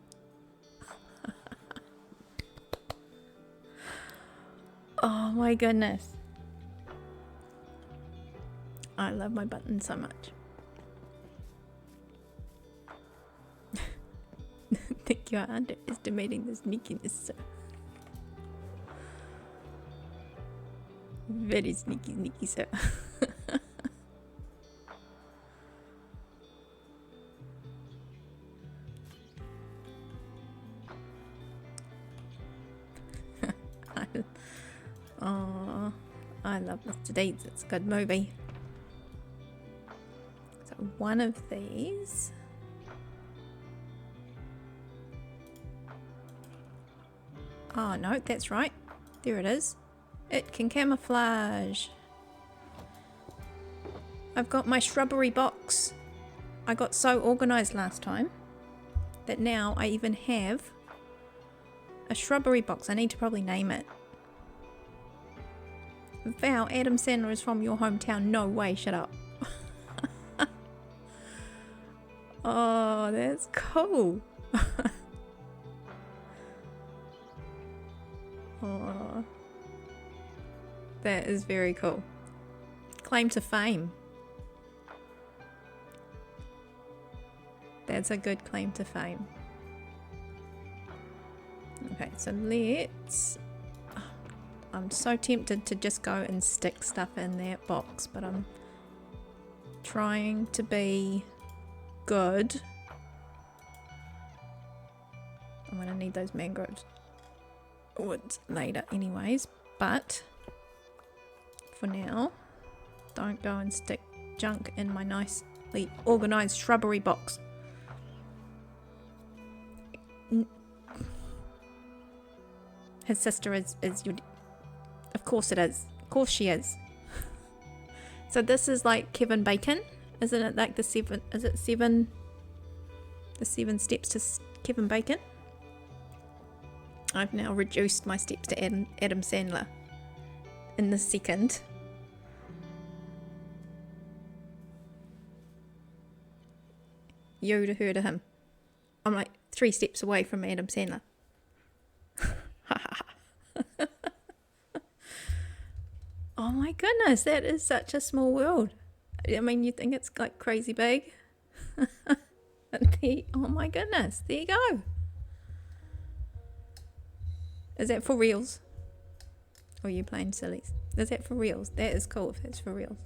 Oh my goodness. I love my button so much. Think you are underestimating the sneakiness, sir. Very sneaky, sir. Oh, I love Mr. Deeds. It's a good movie. So one of these. Oh no, that's right. There it is. It can camouflage. I've got my shrubbery box. I got so organized last time that now I even have a shrubbery box. I need to probably name it. Val, Adam Sandler is from your hometown. No way, shut up. Oh, that's cool. Oh, that is very cool. Claim to fame. That's a good claim to fame. Okay, so let's... I'm so tempted to just go and stick stuff in that box, but I'm trying to be good. I'm gonna need those mangroves woods later anyways, but for now, don't go and stick junk in my nicely organized shrubbery box. His sister is your... Of course it is. Of course she is. So this is like Kevin Bacon, isn't it? Like the 7... Is it 7... The 7 steps to Kevin Bacon? I've now reduced my steps to Adam Sandler in the second. You to her to him. I'm like 3 steps away from Adam Sandler. Oh my goodness, that is such a small world. I mean, you think it's like crazy big. Oh my goodness, there you go. Is that for reals? Or are you playing sillies? Is that for reals? That is cool if that's for reals.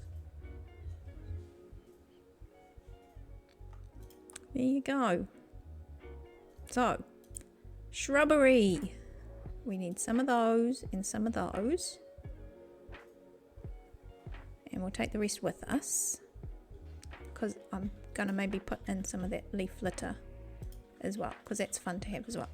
There you go. So, shrubbery. We need some of those and some of those. And we'll take the rest with us. Because I'm going to maybe put in some of that leaf litter as well. Because that's fun to have as well.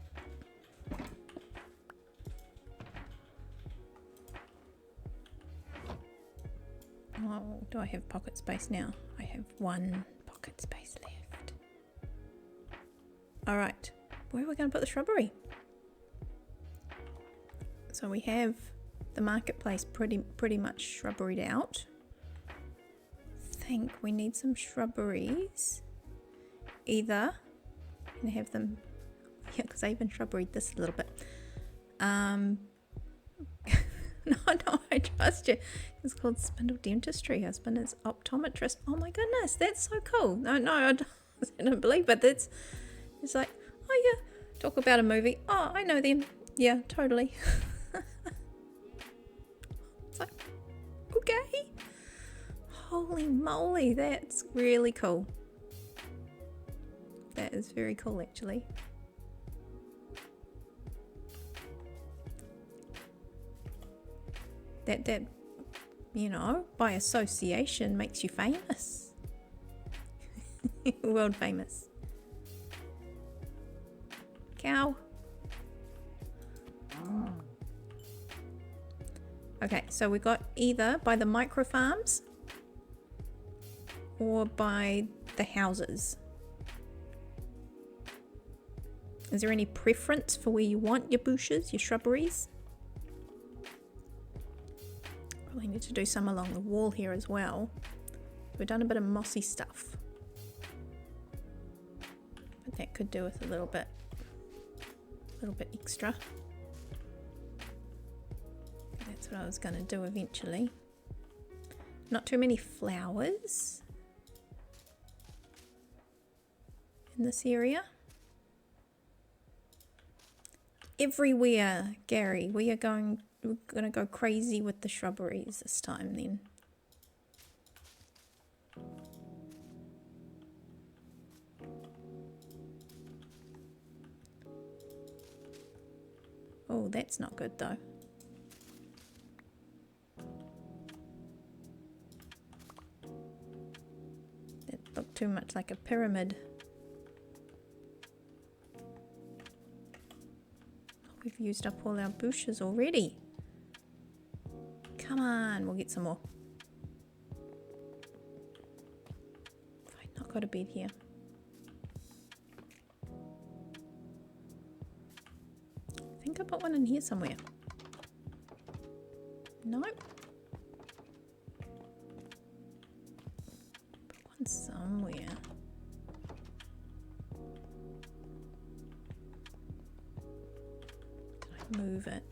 Oh, do I have pocket space now? I have 1 pocket space left. Alright, where are we going to put the shrubbery? So we have the marketplace pretty much shrubberied out. I think we need some shrubberies. Either, and have them, yeah, because I even shrubberied this a little bit. No, I trust you. It's called Spindle Dentistry. Husband is optometrist. Oh my goodness, that's so cool. No, I don't believe it. It's like, oh yeah, talk about a movie. Oh, I know them. Yeah, totally. It's like, okay. Holy moly, that's really cool. That is very cool, actually. That you know, by association makes you famous. World famous. Cow. Okay, so we got either by the micro farms or by the houses. Is there any preference for where you want your bushes, your shrubberies? Probably need to do some along the wall here as well. We've done a bit of mossy stuff, but that could do with a little bit extra. That's what I was going to do eventually. Not too many flowers in this area. Everywhere, Gary, we're going to go crazy with the shrubberies this time then. Oh, that's not good though. That looked too much like a pyramid. We've used up all our bushes already. Come on, we'll get some more. I've not got a bed here. I think I put one in here somewhere. Nope. Put one somewhere. Did I move it?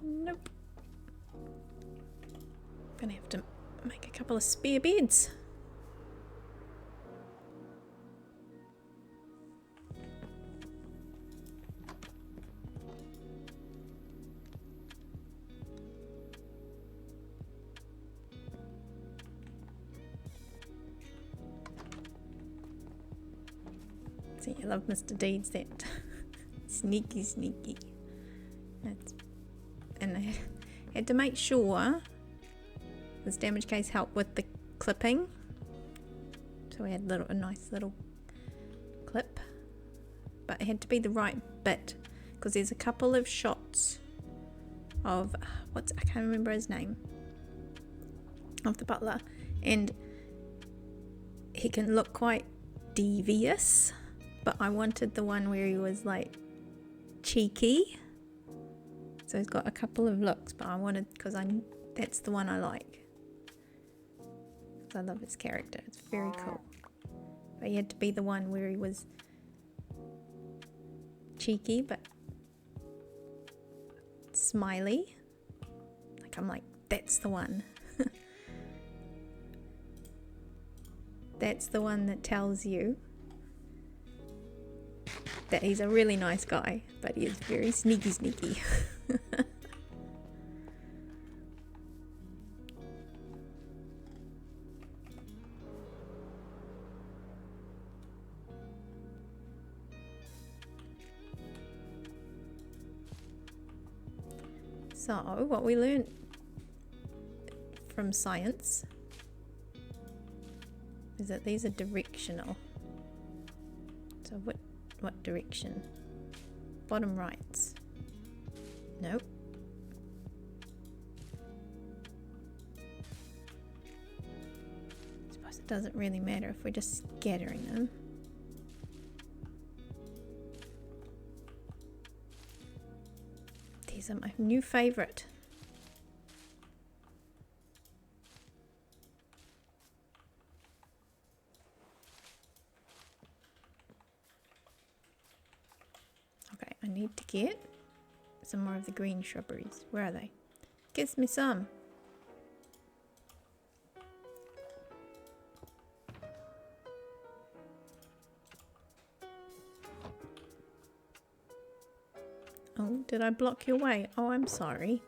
Nope. Gonna have to make a couple of spare beds. See, I love Mr. Deeds, that sneaky, sneaky. And I had to make sure this damage case helped with the clipping. So we had a nice little clip. But it had to be the right bit, because there's a couple of shots of, I can't remember his name, of the butler. And he can look quite devious, but I wanted the one where he was like cheeky. So he's got a couple of looks, but I wanted, because that's the one I like. I love his character, it's very cool. But he had to be the one where he was cheeky but smiley. Like, I'm like, that's the one. That's the one that tells you that he's a really nice guy, but he is very sneaky, sneaky. So, what we learned from science is that these are directional. So what direction? Bottom rights. Nope. I suppose it doesn't really matter if we're just scattering them. These are my new favourite. Okay, I need to get some more of the green shrubberies. Where are they? Gives me some. Oh, did I block your way? Oh, I'm sorry.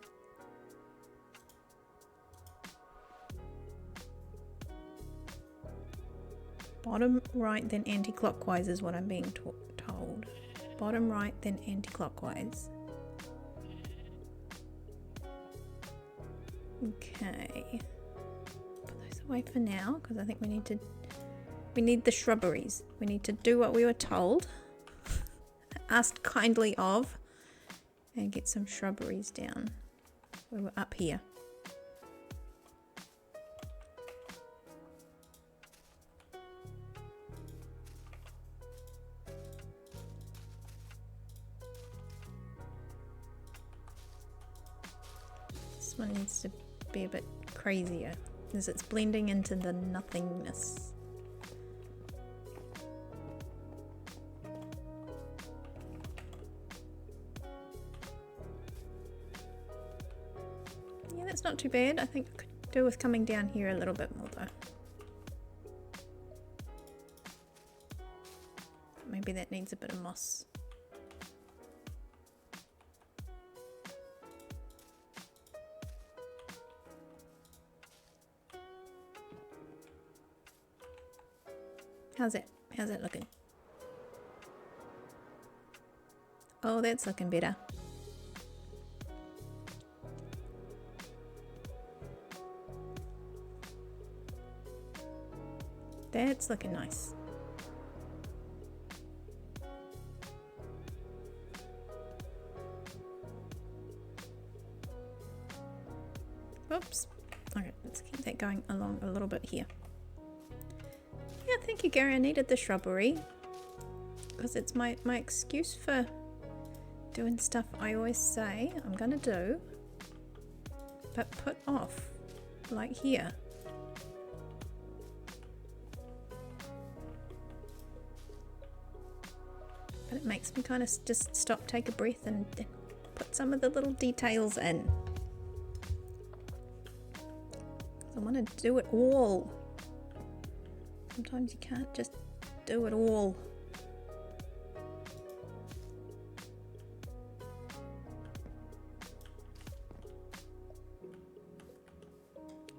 Bottom right, then anti-clockwise is what I'm being told. Bottom right, then anti-clockwise. Okay. Put those away for now, because I think we need the shrubberies. We need to do what we were told. Asked kindly of. And get some shrubberies down. We were up here. This one needs to be a bit crazier, as it's blending into the nothingness. That's not too bad. I think I could do with coming down here a little bit more though. Maybe that needs a bit of moss. How's that? How's that looking? Oh, that's looking better. That's looking nice. Oops. Okay, let's keep that going along a little bit here. Yeah, thank you, Gary. I needed the shrubbery because it's my excuse for doing stuff I always say I'm gonna do, but put off, like here. But it makes me kind of just stop, take a breath, and put some of the little details in. I want to do it all. Sometimes you can't just do it all.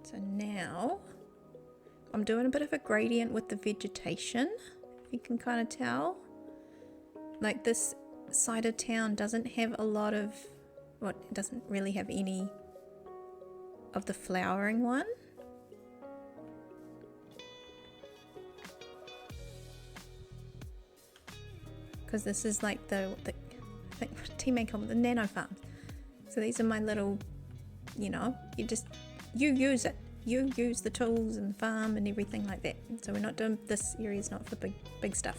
So now I'm doing a bit of a gradient with the vegetation, if you can kind of tell. like this side of town doesn't have a lot of, well, it doesn't really have any of the flowering one. Because this is like the I think teammate called it the nano farms. So these are my little, you know, you use it. You use the tools and the farm and everything like that. So we're not doing, this area is not for big stuff.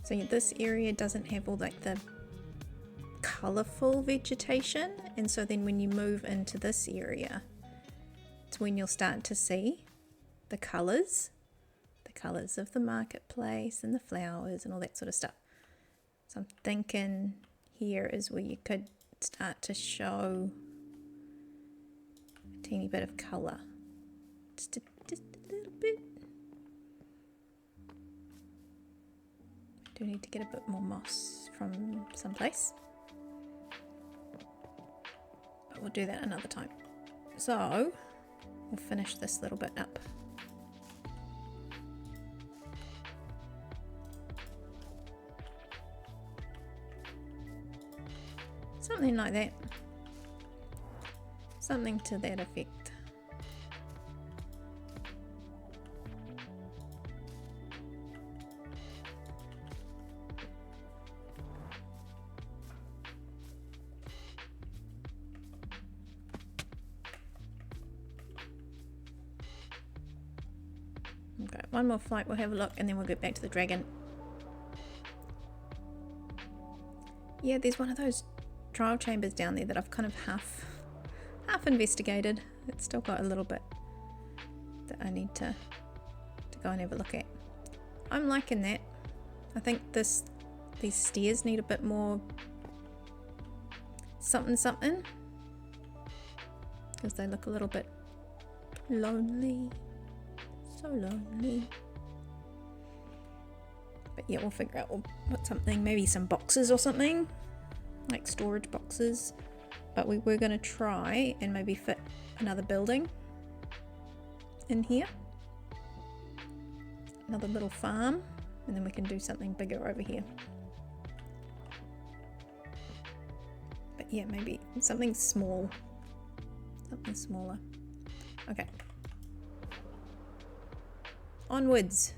So yeah, this area doesn't have all like the colourful vegetation, and so then when you move into this area, it's when you'll start to see the colours of the marketplace and the flowers and all that sort of stuff. So I'm thinking here is where you could start to show a teeny bit of colour, just a little bit. Do need to get a bit more moss from someplace, but we'll do that another time. So we'll finish this little bit up. Something like that. Something to that effect. Okay, one more flight, we'll have a look and then we'll get back to the dragon. Yeah, there's one of those trial chambers down there that I've kind of half investigated. It's still got a little bit that I need to go and have a look at. I'm liking that. I think these stairs need a bit more something because they look a little bit lonely. So lonely. But yeah, we'll figure out, we'll put something, maybe some boxes or something, like storage boxes. But we were going to try and maybe fit another building in here, another little farm, and then we can do something bigger over here. But yeah, maybe something small, something smaller. Okay, onwards.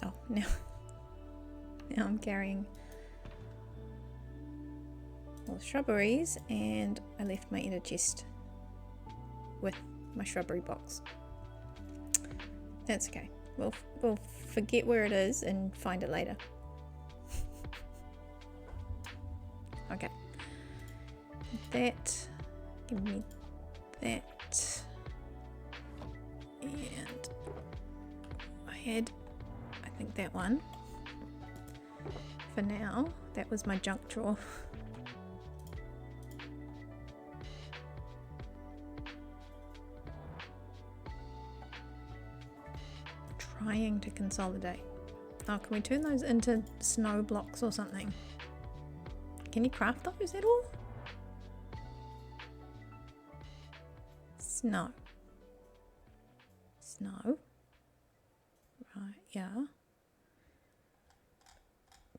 Oh, now I'm carrying all the shrubberies, and I left my inner chest with my shrubbery box. That's okay. We'll forget where it is and find it later. Okay. That. Give me that. And I had, I think, that one. For now, that was my junk drawer. Trying to consolidate. Oh, can we turn those into snow blocks or something? Can you craft those at all? Snow. Snow. Right, yeah.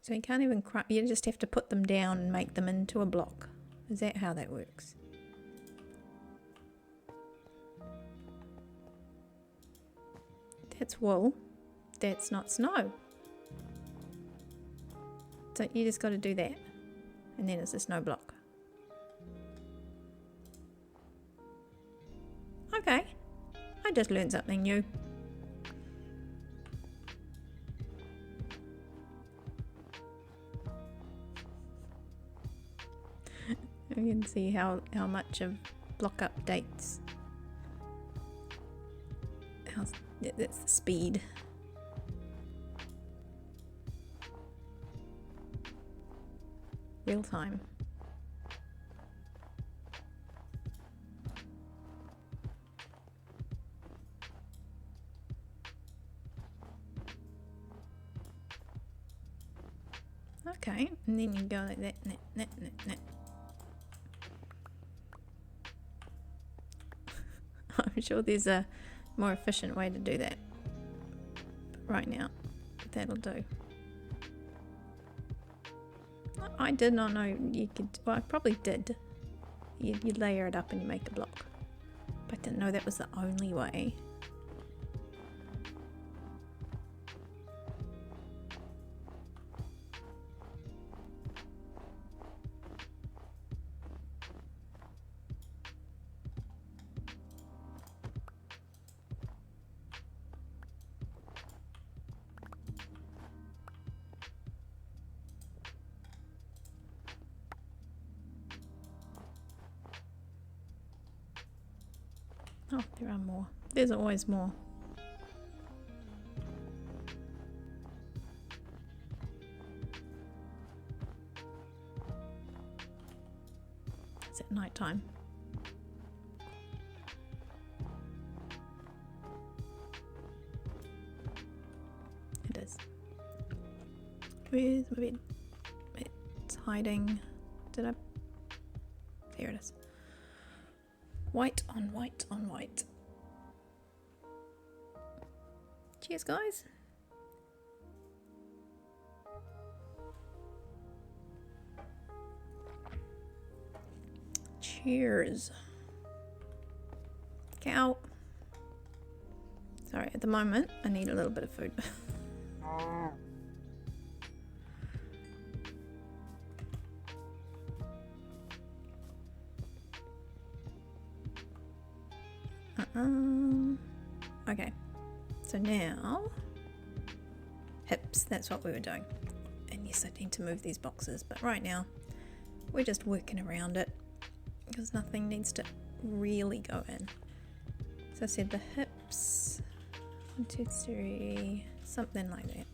So you can't even craft, you just have to put them down and make them into a block. Is that how that works? That's wool. That's not snow. So you just got to do that. And then it's a snow block. Okay. I just learned something new. You can see how much of block updates. That's the speed. Real time. Okay, and then you go like that, net. I'm sure there's a more efficient way to do that. But right now, that'll do. I did not know you could, well, I probably did. You layer it up and you make a block. But I didn't know that was the only way. Oh, there are more. There's always more. Is it night time? It is. Where's my bed? It's hiding. Did I? There it is. White on white on white. Cheers, guys. Cheers. Cow. Sorry, at the moment I need a little bit of food. Okay, so now hips, that's what we were doing. And yes, I need to move these boxes, but right now we're just working around it because nothing needs to really go in. So I said the hips, 1, 2, 3, something like that.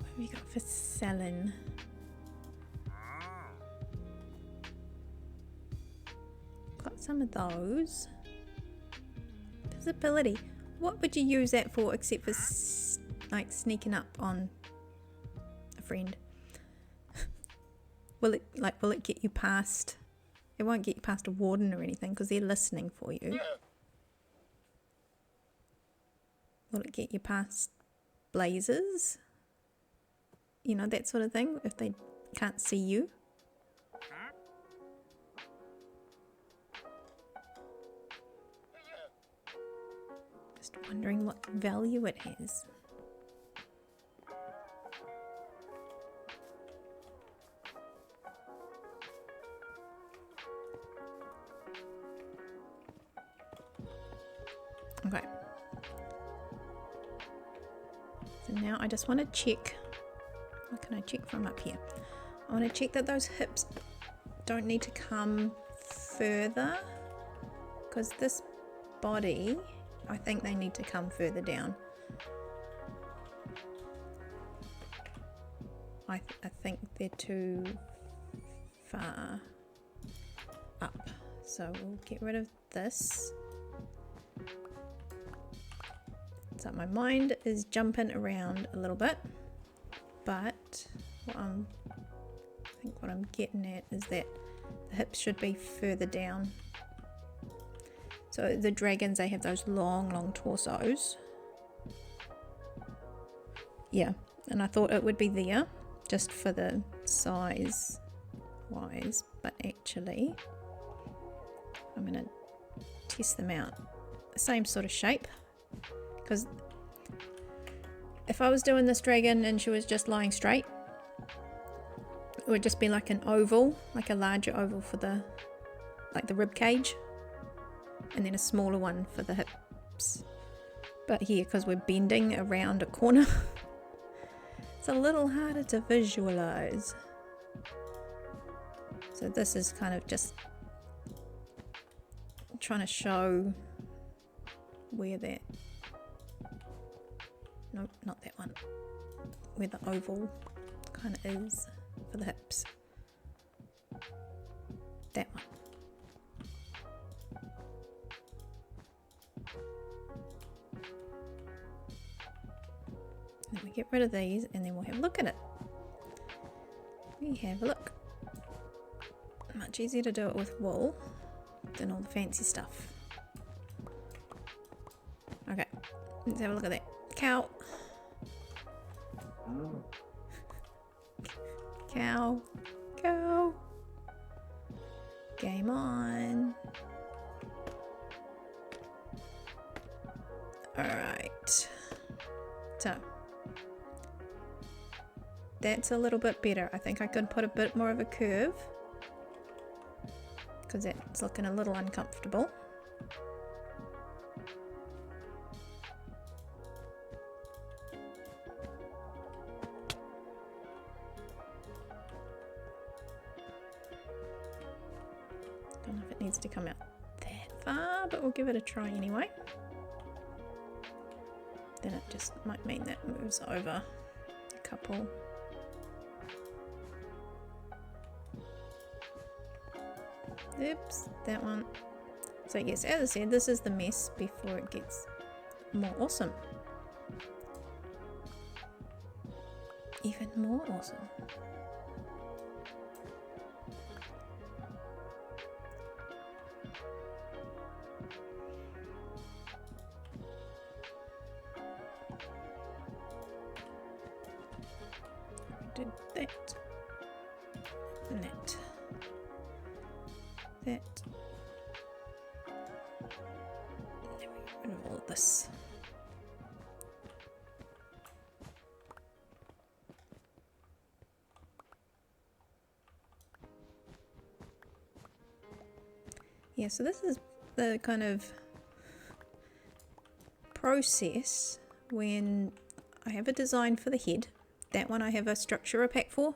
What have you got for selling? Got some of those. Visibility. What would you use that for except for like sneaking up on a friend? Will it get you past? It won't get you past a warden or anything because they're listening for you. Will it get you past blazers? You know, that sort of thing, if they can't see you. Just wondering what value it has. Okay. So now I just want to check. What can I check from up here? I want to check that those hips don't need to come further, because this body, I think they need to come further down. I think they're too far up. So we'll get rid of this. So my mind is jumping around a little bit. But I think what I'm getting at is that the hips should be further down. So the dragons, they have those long torsos. Yeah, and I thought it would be there just for the size wise, but actually I'm going to test them out. Same sort of shape, because if I was doing this dragon and she was just lying straight, it would just be like an oval, like a larger oval for the rib cage, and then a smaller one for the hips. But here, because we're bending around a corner, it's a little harder to visualize. So this is kind of just trying to show where that, no, not that one, where the oval kind of is for the hips. That one. Then we get rid of these and then we'll have a look at it. We have a look. Much easier to do it with wool than all the fancy stuff. Okay, let's have a look at that. Cow. Cow. Cow. Game on. Alright. So. That's a little bit better. I think I could put a bit more of a curve, because it's looking a little uncomfortable. Don't know if it needs to come out that far, but we'll give it a try anyway. Then it just might mean that moves over a couple. Oops, that one. So yes, as I said, this is the mess before it gets more awesome. Even more awesome. We did that. And that. That. There we get rid of all of this. Yeah, so this is the kind of process when I have a design for the head. That one I have a structure pack for.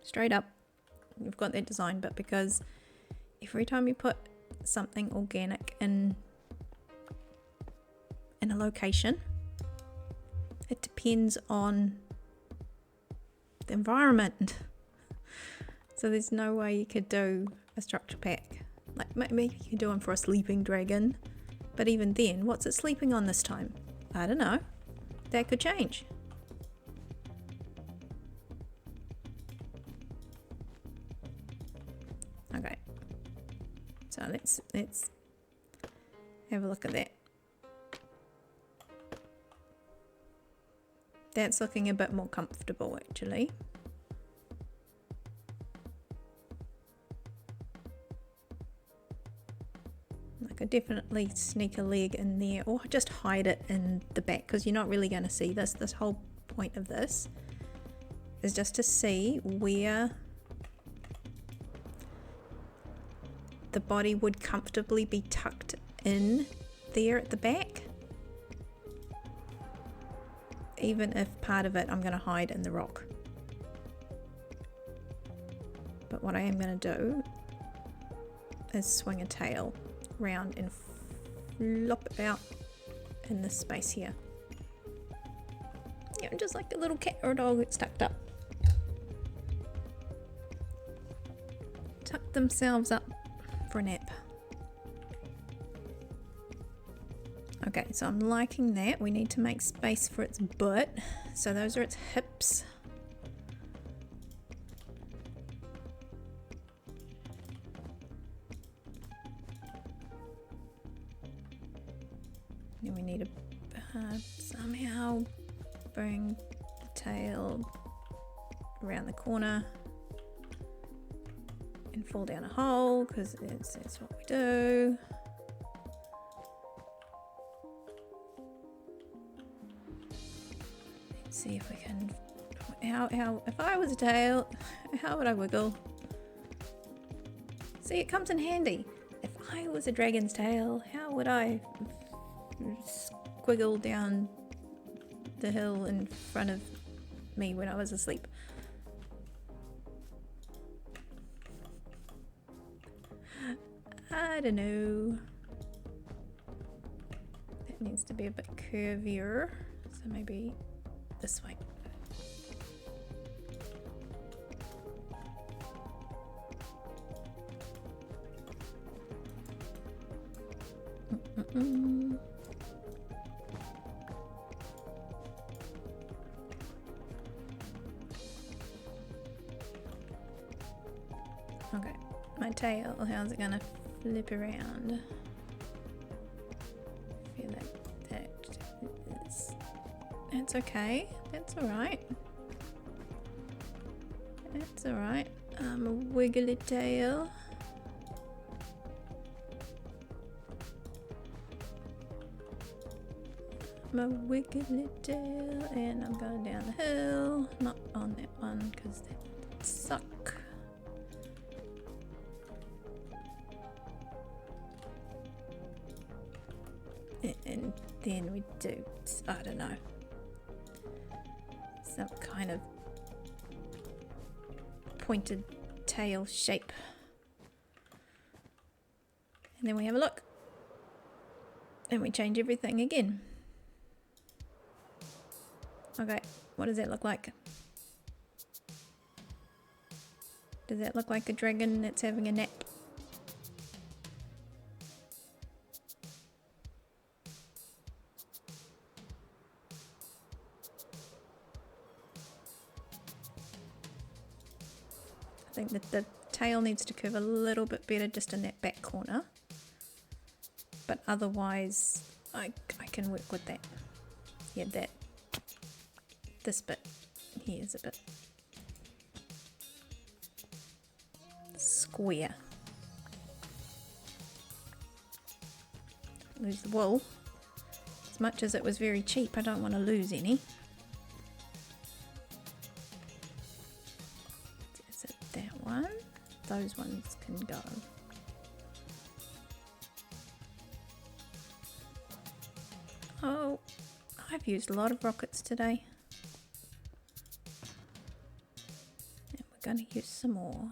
Straight up, you've got that design, but because every time you put something organic in a location, it depends on the environment. So there's no way you could do a structure pack. Like maybe you could do one for a sleeping dragon, but even then, what's it sleeping on this time? I don't know. That could change. Okay. So let's have a look at that. That's looking a bit more comfortable actually. I could definitely sneak a leg in there or just hide it in the back, because you're not really going to see this. This whole point of this is just to see where the body would comfortably be tucked in there at the back, even if part of it I'm going to hide in the rock. But what I am going to do is swing a tail round and flop it out in this space here. Yeah, just like a little cat or a dog that's tucked up. Tuck themselves up for a nap. Okay, so I'm liking that. We need to make space for its butt. So those are its hips. Then we need to somehow bring the tail around the corner and fall down a hole, because that's what we do. Let's see if we can. How if I was a tail, how would I wiggle? See, it comes in handy. If I was a dragon's tail, how would I squiggle down the hill in front of me when I was asleep? I don't know. That needs to be a bit curvier, so maybe this way. Okay, my tail, how's it gonna flip around? I feel like that is... That's okay, that's alright. That's alright. A wiggly tail. My wiggly tail, and I'm going down the hill. Not on that one because that would suck. And then we do, I don't know, some kind of pointed tail shape. And then we have a look. And we change everything again. Okay, what does that look like? Does that look like a dragon that's having a nap? I think that the tail needs to curve a little bit better just in that back corner. But otherwise, I can work with that. Yeah, this bit here is a bit square. Lose the wool. As much as it was very cheap, I don't want to lose any. Is it that one? Those ones can go. Oh, I've used a lot of rockets today. And we're going to use some more.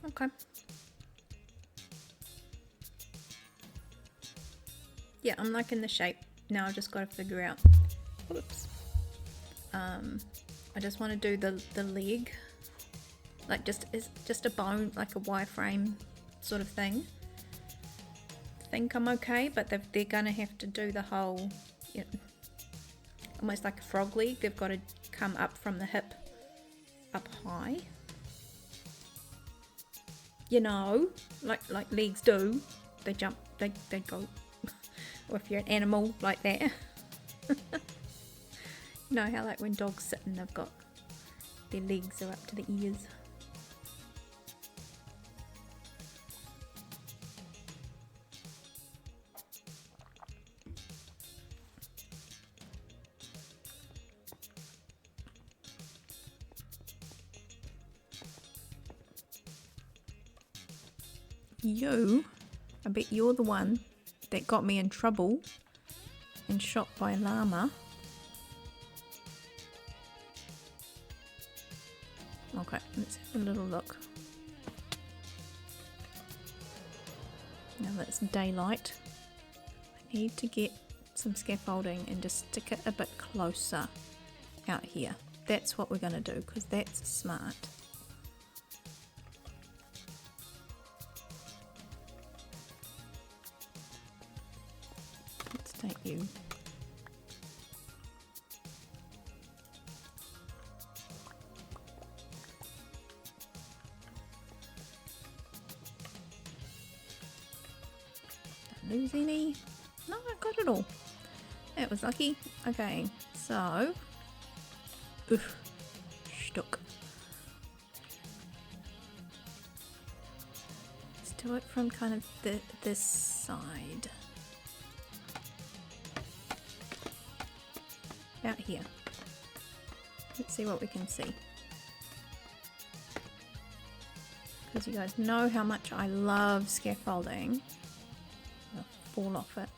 Okay. Yeah, I'm liking the shape. Now I've just got to figure out. Whoops. I just want to do the leg, like just a bone, like a wireframe sort of thing. I think I'm okay, but they're gonna have to do the whole, you know, almost like a frog leg. They've got to come up from the hip up high. You know, like legs do. They jump, they go. Or if you're an animal like that. You know how like when dogs sit and they've got their legs are up to the ears. You, I bet you're the one that got me in trouble and shot by a llama. Okay, let's have a little look. Now that's daylight. I need to get some scaffolding and just stick it a bit closer out here. That's what we're going to do because that's smart. Let's take you. Lose any? No, I got it all. That was lucky. Okay, so stuck. Let's do it from kind of this side. About here. Let's see what we can see. Because you guys know how much I love scaffolding. I'll fall off it.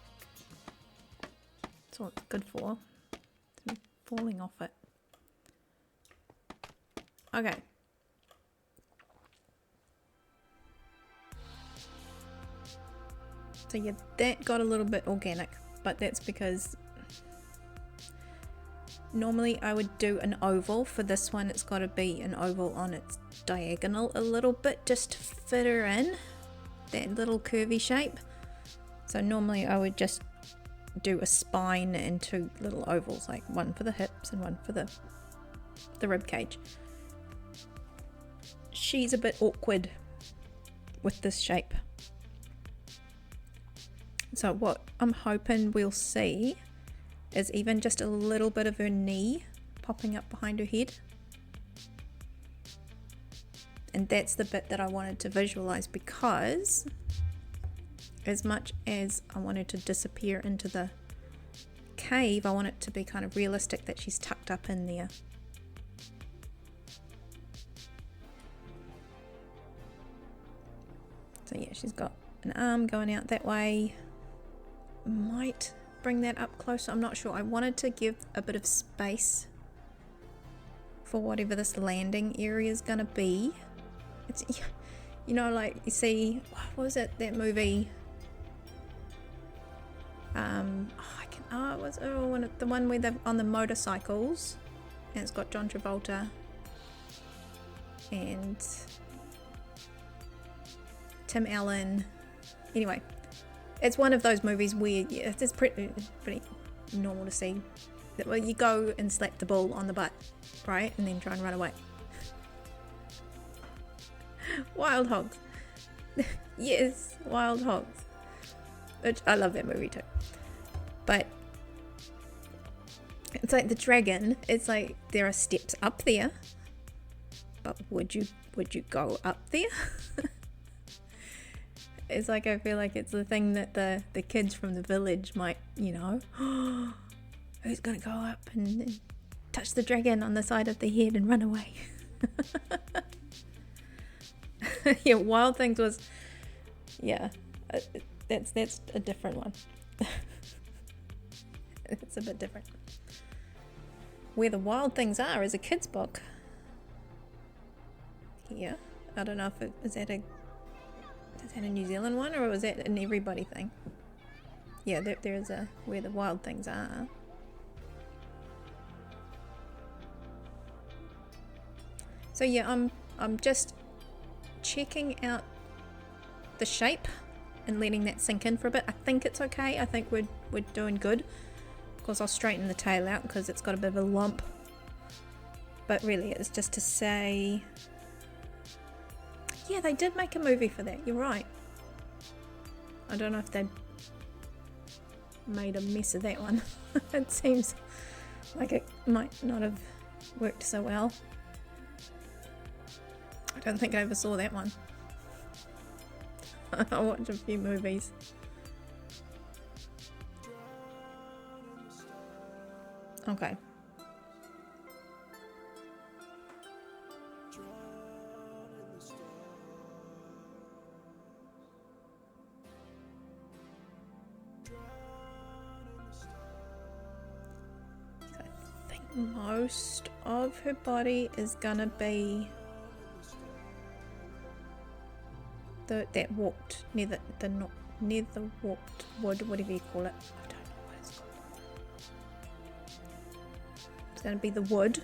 That's what it's good for. It's falling off it. Okay. So yeah, that got a little bit organic, but that's because normally I would do an oval. For this one, it's got to be an oval on its diagonal a little bit just to fit her in, that little curvy shape. So normally I would just do a spine and two little ovals, like one for the hips and one for the rib cage. She's a bit awkward with this shape. So what I'm hoping we'll see is even just a little bit of her knee popping up behind her head. And that's the bit that I wanted to visualize, because as much as I wanted to disappear into the cave, I want it to be kind of realistic that she's tucked up in there. So yeah, she's got an arm going out that way. Might bring that up closer, I'm not sure. I wanted to give a bit of space for whatever this landing area is gonna be. It's, you know, like you see, what was it, that movie? The one where they're on the motorcycles, and it's got John Travolta and Tim Allen. Anyway, it's one of those movies where it's pretty normal to see that, well, you go and slap the bull on the butt, right, and then try and run away. Wild Hogs. Yes, Wild Hogs. Which I love that movie too. But it's like the dragon, it's like there are steps up there, but would you go up there? It's like, I feel like it's the thing that the kids from the village might, you know, who's gonna go up and touch the dragon on the side of the head and run away? Yeah, Wild Things was, yeah, that's a different one. It's a bit different. Where the Wild Things Are is a kid's book. Yeah, I don't know if is that a New Zealand one, or was that an everybody thing? Yeah, there is a Where the Wild Things Are. So yeah, I'm just checking out the shape and letting that sink in for a bit. I think it's okay. I think we're doing good. Of course, I'll straighten the tail out because it's got a bit of a lump. But really, it's just to say, yeah, they did make a movie for that. You're right. I don't know if they made a mess of that one. It seems like it might not have worked so well. I don't think I ever saw that one. I watched a few movies. Okay. I think most of her body is gonna be that walked near the walked wood, whatever you call it. I don't know what it's called. It's going to be the wood,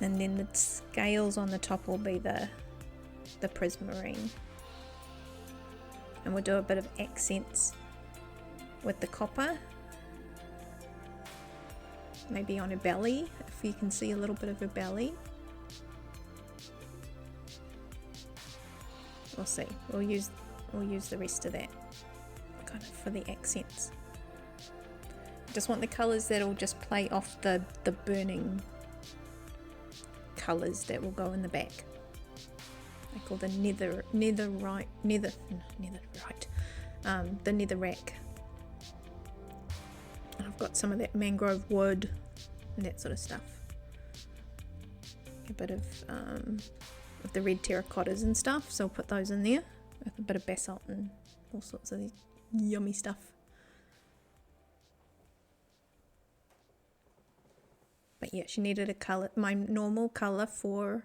and then the scales on the top will be the prismarine, and we'll do a bit of accents with the copper, maybe on her belly, if you can see a little bit of her belly. We'll see. We'll use the rest of that kind of for the accents. I just want the colours that'll just play off the burning colours that will go in the back. I call the netherite, the netherrack. I've got some of that mangrove wood and that sort of stuff. A bit of the red terracottas and stuff, so I'll put those in there with a bit of basalt and all sorts of yummy stuff. But yeah, she needed a colour. My normal colour for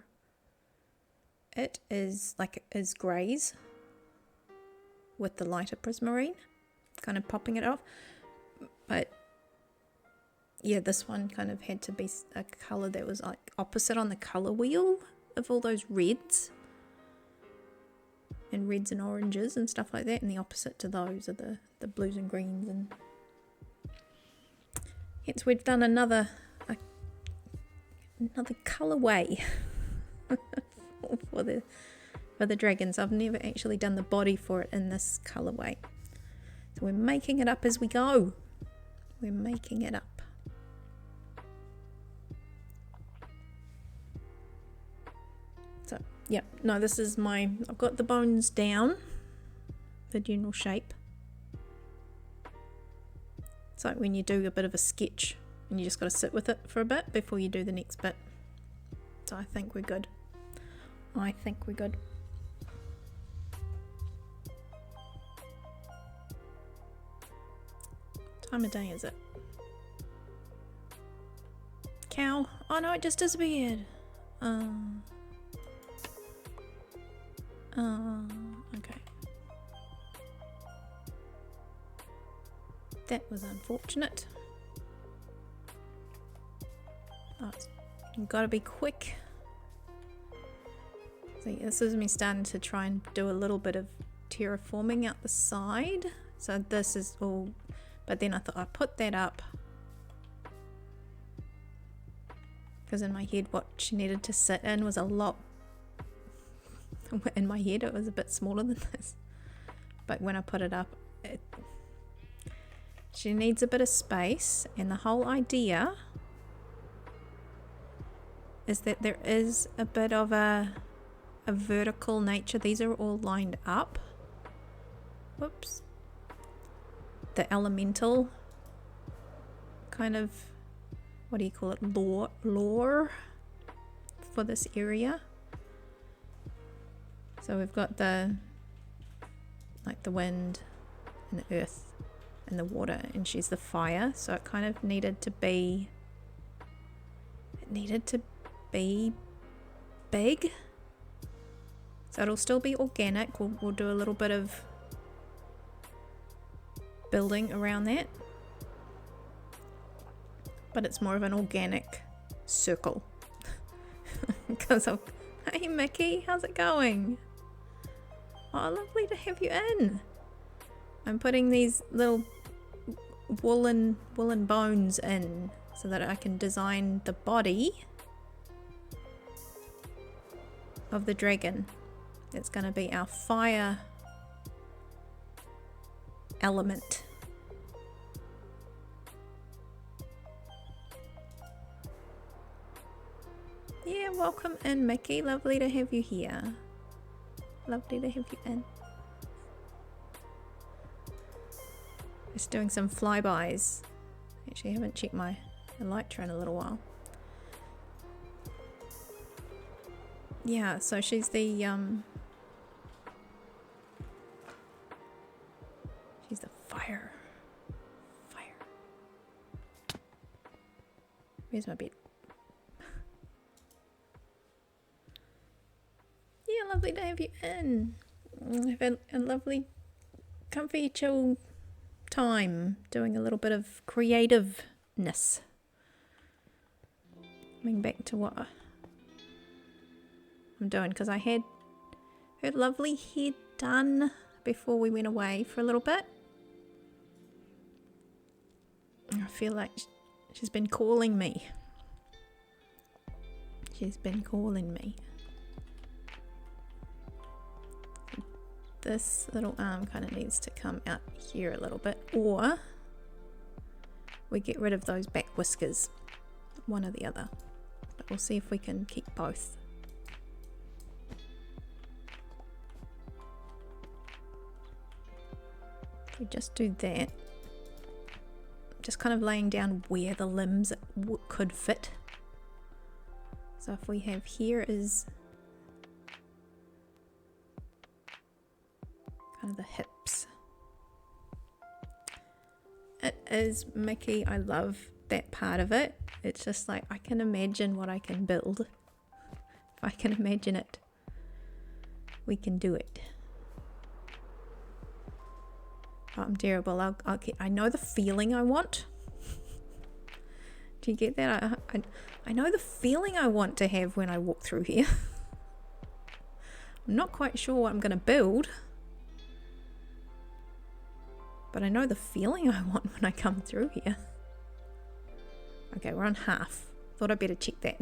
it is greys with the lighter prismarine, kind of popping it off. But yeah, this one kind of had to be a colour that was like opposite on the colour wheel of all those reds and oranges and stuff like that, and the opposite to those are the blues and greens, and hence we've done another colourway for the dragons. I've never actually done the body for it in this colourway, so we're making it up as we go. We're making it up. So yeah, no, this is I've got the bones down, the general shape. It's like when you do a bit of a sketch and you just got to sit with it for a bit before you do the next bit. So I think we're good. I think we're good. What time of day is it? Cow? Oh no, it just disappeared. Okay. That was unfortunate. Oh, you've got to be quick. See, this is me starting to try and do a little bit of terraforming out the side. So this is all, but then I thought I'd put that up because in my head what she needed to sit in was a lot. In my head it was a bit smaller than this, but when I put it up, she needs a bit of space, and the whole idea is that there is a bit of a vertical nature. These are all lined up. Whoops. The elemental kind of, what do you call it, lore for this area. So we've got the wind and the earth and the water, and she's the fire, so it kind of needed to be big. So it'll still be organic. We'll do a little bit of building around that, but it's more of an organic circle. Because of, hey Mickey, how's it going? Oh, lovely to have you in. I'm putting these little woolen bones in so that I can design the body of the dragon. It's going to be our fire element. Yeah, welcome in, Mickey. Lovely to have you here. Lovely to have you in. Just doing some flybys. Actually, I haven't checked my elytra in a little while. Yeah, so she's the fire. Where's my bed? Yeah, lovely to have you in. Have a lovely, comfy, chill time doing a little bit of creativeness. Coming back to what I'm doing, because I had her lovely hair done before we went away for a little bit. I feel like she's been calling me. She's been calling me. This little arm kind of needs to come out here a little bit, or we get rid of those back whiskers, one or the other, but we'll see if we can keep both. If we just do that, just kind of laying down where the limbs could fit. So if we have here is kind of the hips. It is Mickey. I love that part of it. It's just like I can imagine what I can build. If I can imagine it, we can do it. Oh, I'm terrible. I know the feeling I want. Do you get that? I know the feeling I want to have when I walk through here. I'm not quite sure what I'm going to build. But I know the feeling I want when I come through here. Okay, we're on half. Thought I'd better check that.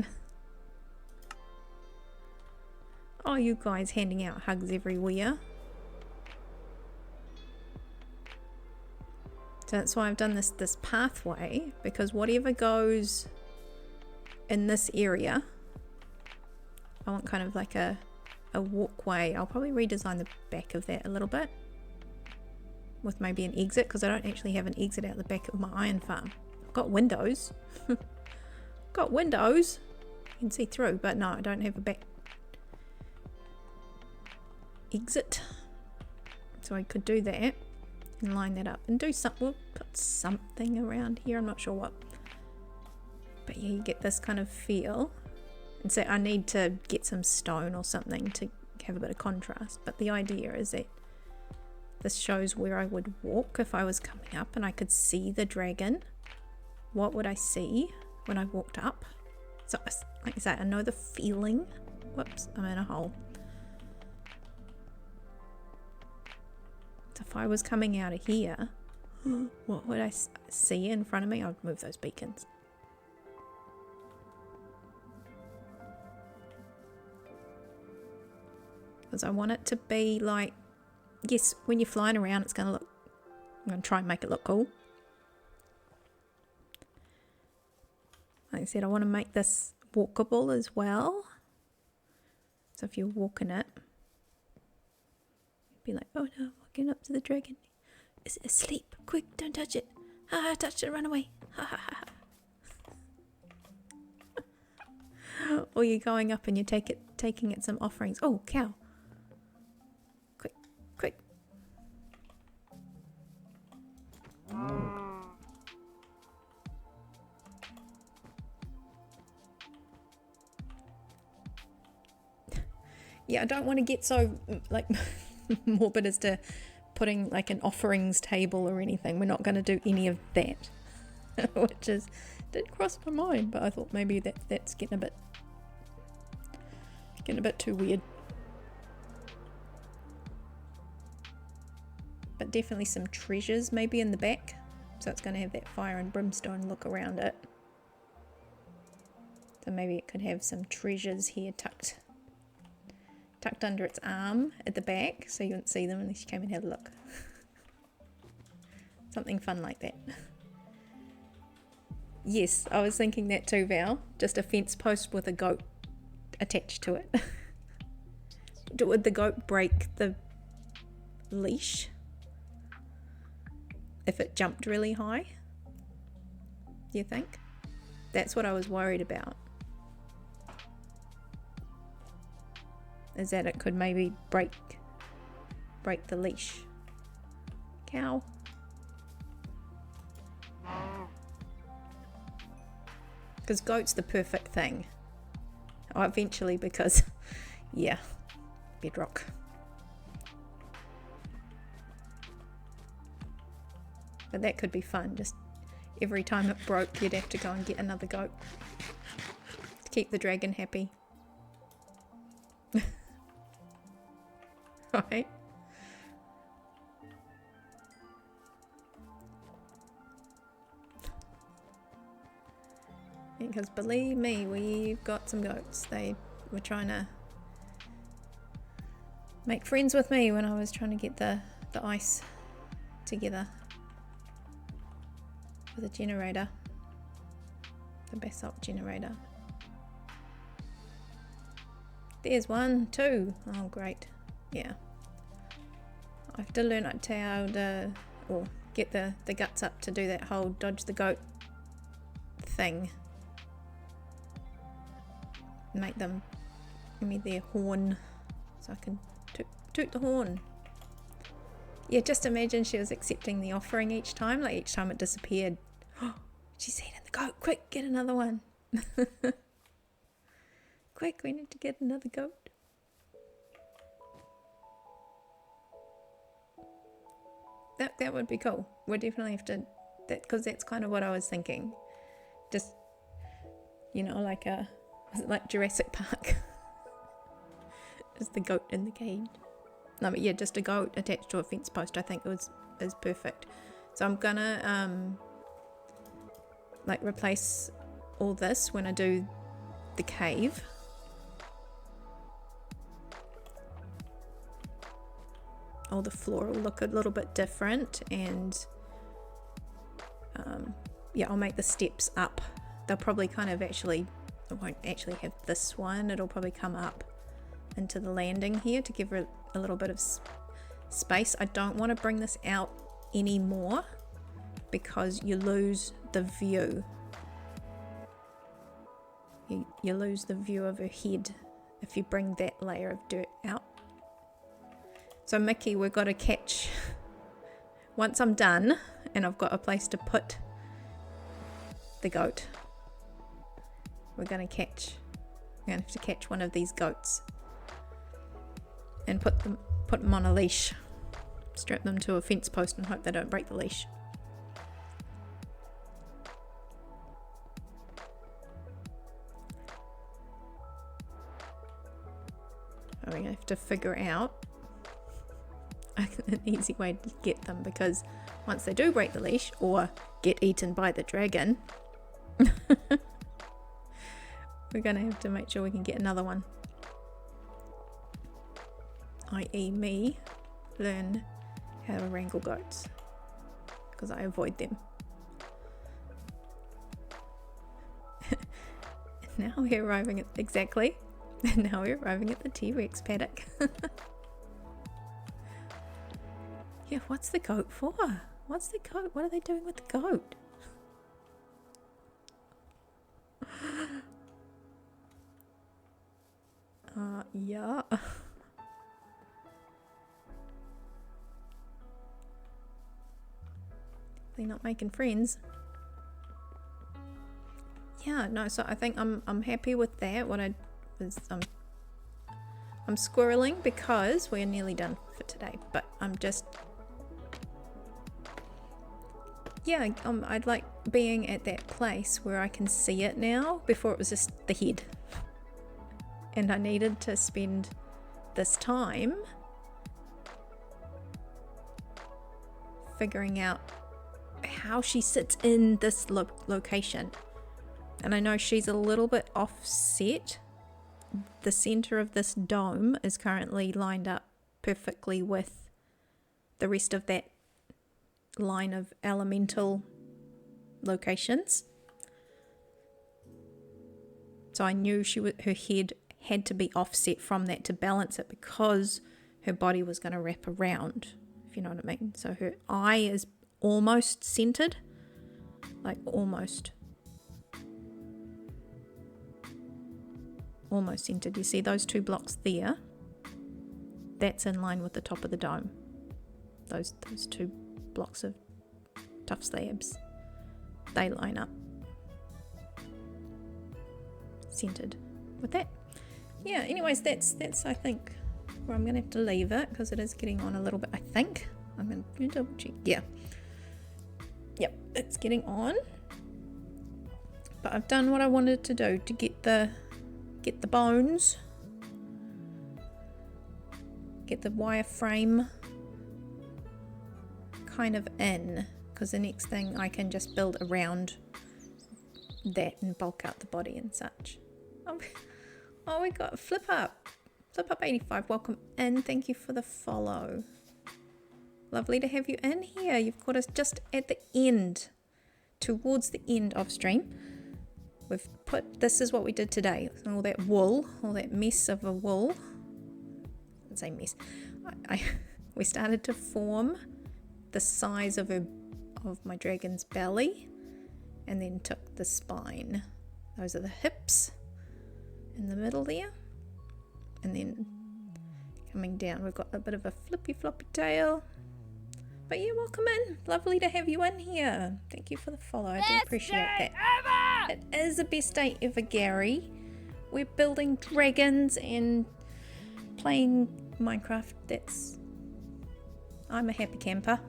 Oh, you guys handing out hugs everywhere. So that's why I've done this pathway, because whatever goes in this area, I want kind of like a walkway. I'll probably redesign the back of that a little bit with maybe an exit, because I don't actually have an exit out the back of my iron farm. I've got windows. Got windows. You can see through, but no, I don't have a back exit. So I could do that and line that up and do something. We'll put something around here. I'm not sure what. But yeah, you get this kind of feel. And so I need to get some stone or something to have a bit of contrast. But the idea is that this shows where I would walk if I was coming up and I could see the dragon. What would I see when I walked up? So like I said, I know the feeling. Whoops, I'm in a hole. So if I was coming out of here, what would I see in front of me? I would move those beacons. Because I want it to be like, yes, when you're flying around, it's going to look, I'm going to try and make it look cool. Like I said, I want to make this walkable as well. So if you're walking it, be like, oh no, walking up to the dragon. Is it asleep? Quick, don't touch it. Ha ha, touch it, run away. Ha ha ha. Or you're going up and you're taking it some offerings. Oh, cow. Quick, quick. Yeah, I don't want to get so like morbid as to putting like an offerings table or anything. We're not going to do any of that. Which is did cross my mind, but I thought maybe that's getting a bit too weird. But definitely some treasures maybe in the back. So it's going to have that fire and brimstone look around it. So maybe it could have some treasures here tucked under its arm at the back, so you wouldn't see them unless you came and had a look. Something fun like that. Yes, I was thinking that too, Val. Just a fence post with a goat attached to it. Would the goat break the leash if it jumped really high? Do you think? That's what I was worried about. Is that it could maybe break the leash. Cow. Because goat's the perfect thing. Oh, eventually, because yeah, Bedrock. But that could be fun. Just every time it broke, you'd have to go and get another goat to keep the dragon happy. Right. Because believe me, we've got some goats. They were trying to make friends with me when I was trying to get the ice together for the generator, the basalt generator. There's one, two. Oh great. Yeah. I have to learn how to, or get the guts up to do that whole dodge the goat thing. Make them give me their horn so I can toot the horn. Yeah, just imagine she was accepting the offering each time, like each time it disappeared. Oh, she's eating the goat. Quick, get another one. Quick, we need to get another goat. That would be cool. We'll definitely have to, because that's kind of what I was thinking. Just, you know, like was it like Jurassic Park? Is the goat in the cage? No, but yeah, just a goat attached to a fence post. I think is perfect. So I'm gonna like replace all this when I do the cave. All the floor will look a little bit different, and yeah, I'll make the steps up. They'll probably kind of actually, I won't actually have this one. It'll probably come up into the landing here to give her a little bit of space. I don't want to bring this out anymore because you lose the view. You lose the view of her head if you bring that layer of dirt out. So Mickey, we've got to catch, once I'm done and I've got a place to put the goat, we're going to have to catch one of these goats and put them on a leash, strap them to a fence post and hope they don't break the leash. We're going to have to figure out an easy way to get them, because once they do break the leash or get eaten by the dragon, we're going to have to make sure we can get another one. I.e. me learn how to wrangle goats, because I avoid them. Now we're arriving at, exactly, and now we're arriving at the T-Rex paddock. Yeah, what's the goat for? What's the goat? What are they doing with the goat? Yeah. They're not making friends. Yeah, no, so I think I'm happy with that. What I was I'm squirreling because we're nearly done for today, but I'm just, yeah, I'd like being at that place where I can see it now. Before it was just the head, and I needed to spend this time figuring out how she sits in this location. And I know she's a little bit offset. The center of this dome is currently lined up perfectly with the rest of that line of elemental locations. So I knew her head had to be offset from that to balance it, because her body was going to wrap around, if you know what I mean. So her eye is almost centered, like almost centered. You see those two blocks there? That's in line with the top of the dome. Those two blocks of tough slabs, they line up centered with that. Yeah, anyways, that's I think where I'm gonna have to leave it, because it is getting on a little bit. I think I'm gonna double check. Yeah, yep, it's getting on, but I've done what I wanted to do to get the bones, get the wireframe kind of in, because the next thing I can just build around that and bulk out the body and such. Oh, we got Flip Up 85, welcome in, thank you for the follow. Lovely to have you in here. You've got us just at the end, towards the end of stream. We've put, this is what we did today, all that wool, all that mess of a wool. I didn't say mess. We started to form the size of her of my dragon's belly and then took the spine. Those are the hips in the middle there. And then coming down, we've got a bit of a flippy floppy tail. But yeah, welcome in. Lovely to have you in here. Thank you for the follow. I do appreciate that. It is the best day ever, Gary. We're building dragons and playing Minecraft. I'm a happy camper.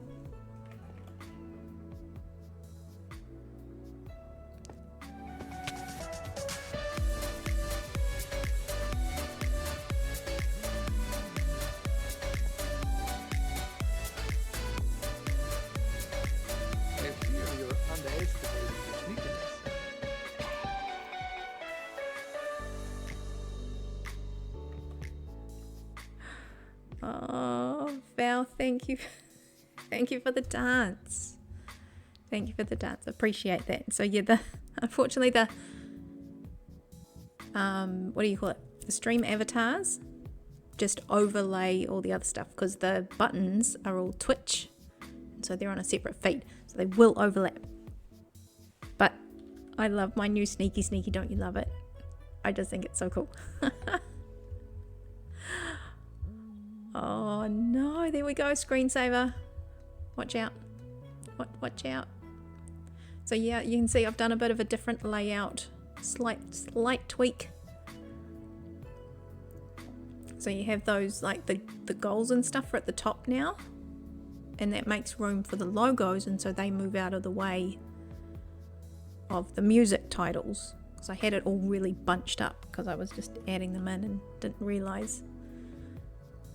Oh, Val, thank you. Thank you for the dance. Thank you for the dance. Appreciate that. So yeah, unfortunately the what do you call it? The stream avatars just overlay all the other stuff because the buttons are all Twitch, so they're on a separate feed, so they will overlap. But I love my new sneaky, don't you love it? I just think it's so cool. Oh no, there we go, screensaver. Watch out. Watch out. So yeah, you can see I've done a bit of a different layout. Slight tweak. So you have those, like the goals and stuff are at the top now. And that makes room for the logos, and so they move out of the way of the music titles. Because I had it all really bunched up because I was just adding them in and didn't realise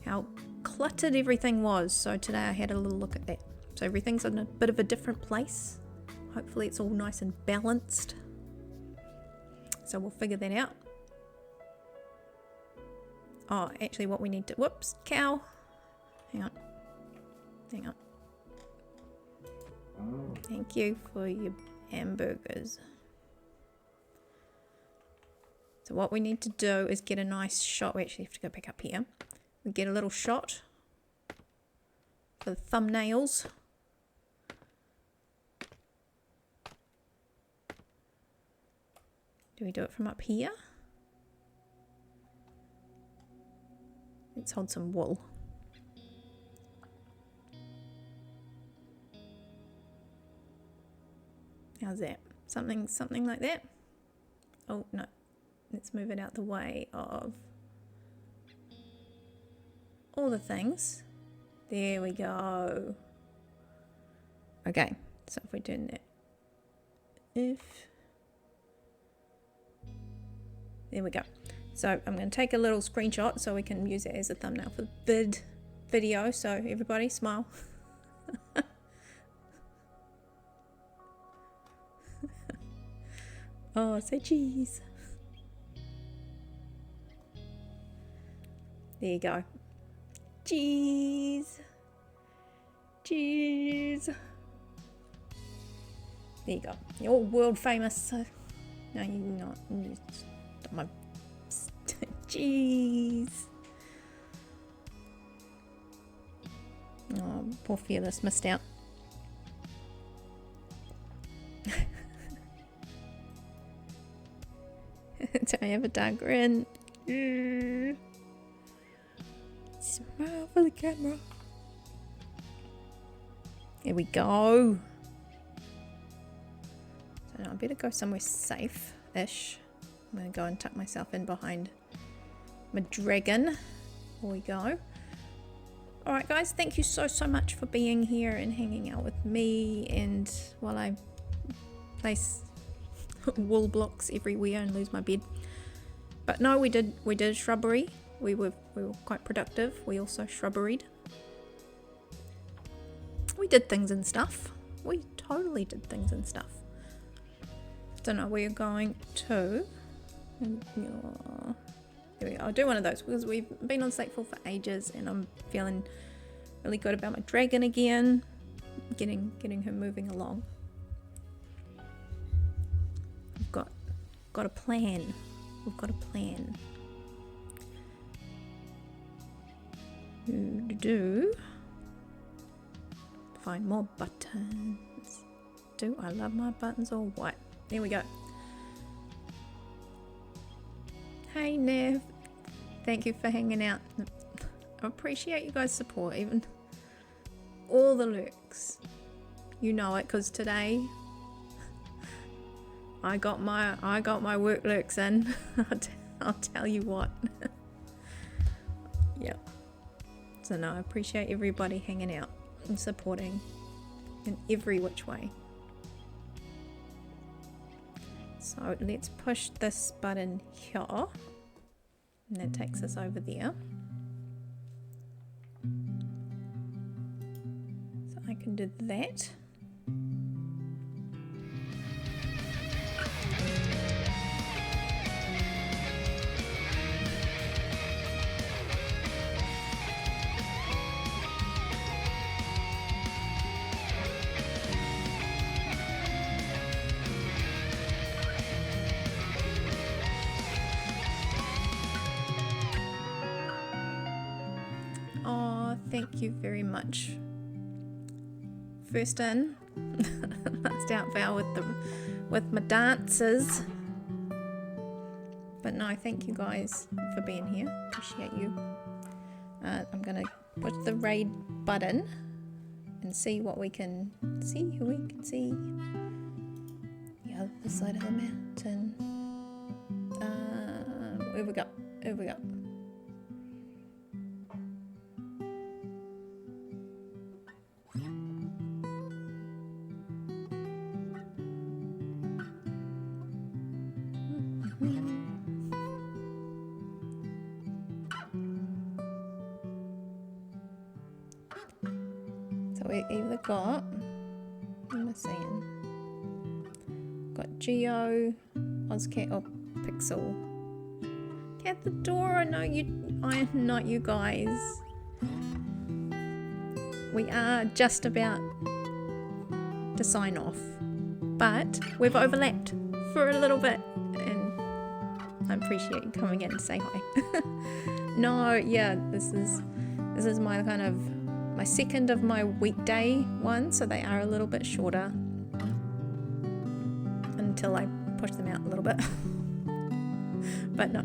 how cluttered everything was. So today I had a little look at that. So everything's in a bit of a different place. Hopefully it's all nice and balanced. So we'll figure that out. Oh, actually what we need to, whoops, cow. Hang on. Thank you for your hamburgers. So what we need to do is get a nice shot. We actually have to go back up here. We get a little shot for the thumbnails. Do we do it from up here? Let's hold some wool. How's that? Something like that? Oh no. Let's move it out the way of all the things. There we go. Okay, so if we turn that, there we go. So I'm going to take a little screenshot so we can use it as a thumbnail for the video. So everybody smile. Oh, say cheese. There you go. Cheese. Cheese. There you go. You're all world famous. So no, you're not. My cheese. Oh, poor Fearless missed out. Do I have a dark grin? Smile for the camera. Here we go. So now I better go somewhere safe-ish. I'm going to go and tuck myself in behind my dragon. Here we go. Alright guys, thank you so much for being here and hanging out with me, and while I place wool blocks everywhere and lose my bed. But no, we did shrubbery. We were quite productive. We also shrubberied. We did things and stuff. We totally did things and stuff. Don't know where you're going to. There we go. I'll do one of those because we've been on Slackville for ages and I'm feeling really good about my dragon again. Getting her moving along. We've got a plan. We've got a plan. Find more buttons. Do I love my buttons all white? There we go. Hey Nev, thank you for hanging out. I appreciate you guys' support, even all the lurks. You know it, because today I got my work lurks in. I'll tell you what. Yep. So no, I appreciate everybody hanging out and supporting in every which way. So let's push this button here, and that takes us over there. So I can do that. Thank you very much. First in, last out Val with my dances. But no, thank you guys for being here. Appreciate you. I'm gonna push the raid button and see what we can see. Who we can see. The other side of the mountain. Here we go. Here we go. So we either got, what am I saying? Got Geo, Ozcat, or Pixel. Get the door. I know not you guys. We are just about to sign off, but we've overlapped for a little bit, and I appreciate you coming in to say hi. No, yeah, this is my kind of my second of my weekday ones, so they are a little bit shorter until I push them out a little bit. But no,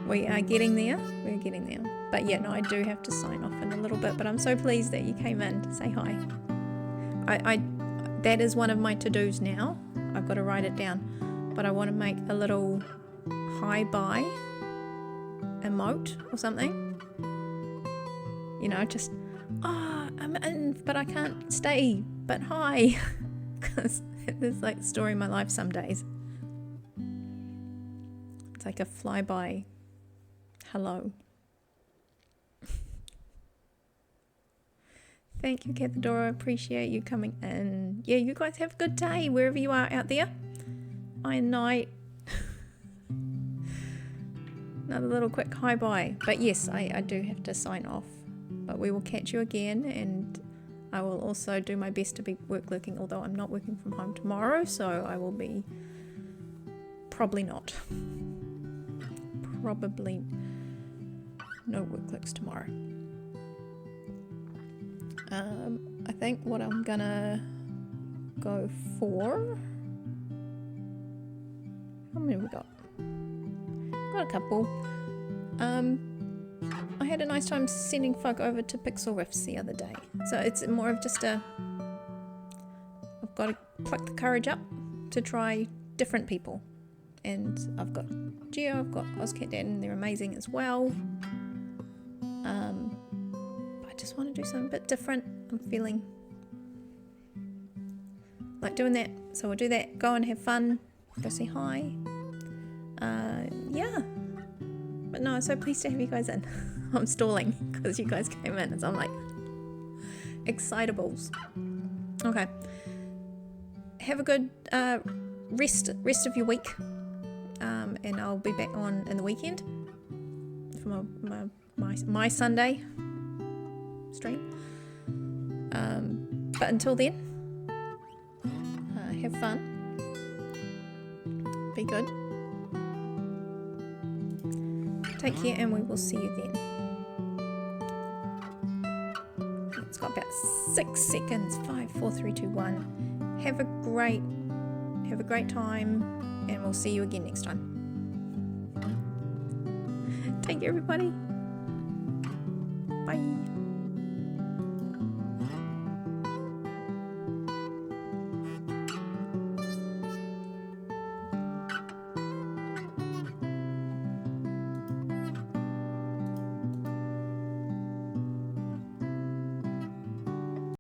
we are getting there. We're getting there. But yeah, no, I do have to sign off in a little bit. But I'm so pleased that you came in to say hi. That is one of my to-dos now. I've got to write it down. But I want to make a little hi bye emote or something. You know, just, I'm in, but I can't stay. But hi. Because it's like the story of my life some days. It's like a flyby hello. Thank you, Cathedora. Appreciate you coming in. Yeah, you guys have a good day wherever you are out there. Iron Night. Another little quick hi bye. But yes, I do have to sign off. But we will catch you again, and I will also do my best to be work lurking, although I'm not working from home tomorrow, so I will be probably not. Probably no work lurks tomorrow. I think what I'm gonna go for. How many have we got? Got a couple. I had a nice time sending folk over to Pixel Rifts the other day. So it's more of just I've got to pluck the courage up to try different people. And I've got Geo, I've got Ozcat Dad, and they're amazing as well. I just want to do something a bit different. I'm feeling like doing that. So we'll do that. Go and have fun. Go say hi. Yeah. But no, I'm so pleased to have you guys in. I'm stalling because you guys came in, and so I'm like excitables. Okay. Have a good rest of your week. And I'll be back on in the weekend for my Sunday stream. But until then, have fun. Be good. Take care, and we will see you then. Let's 6 seconds. 5, 4, 3, 2, 1. Have a great time, and we'll see you again next time. Take care, everybody. Bye.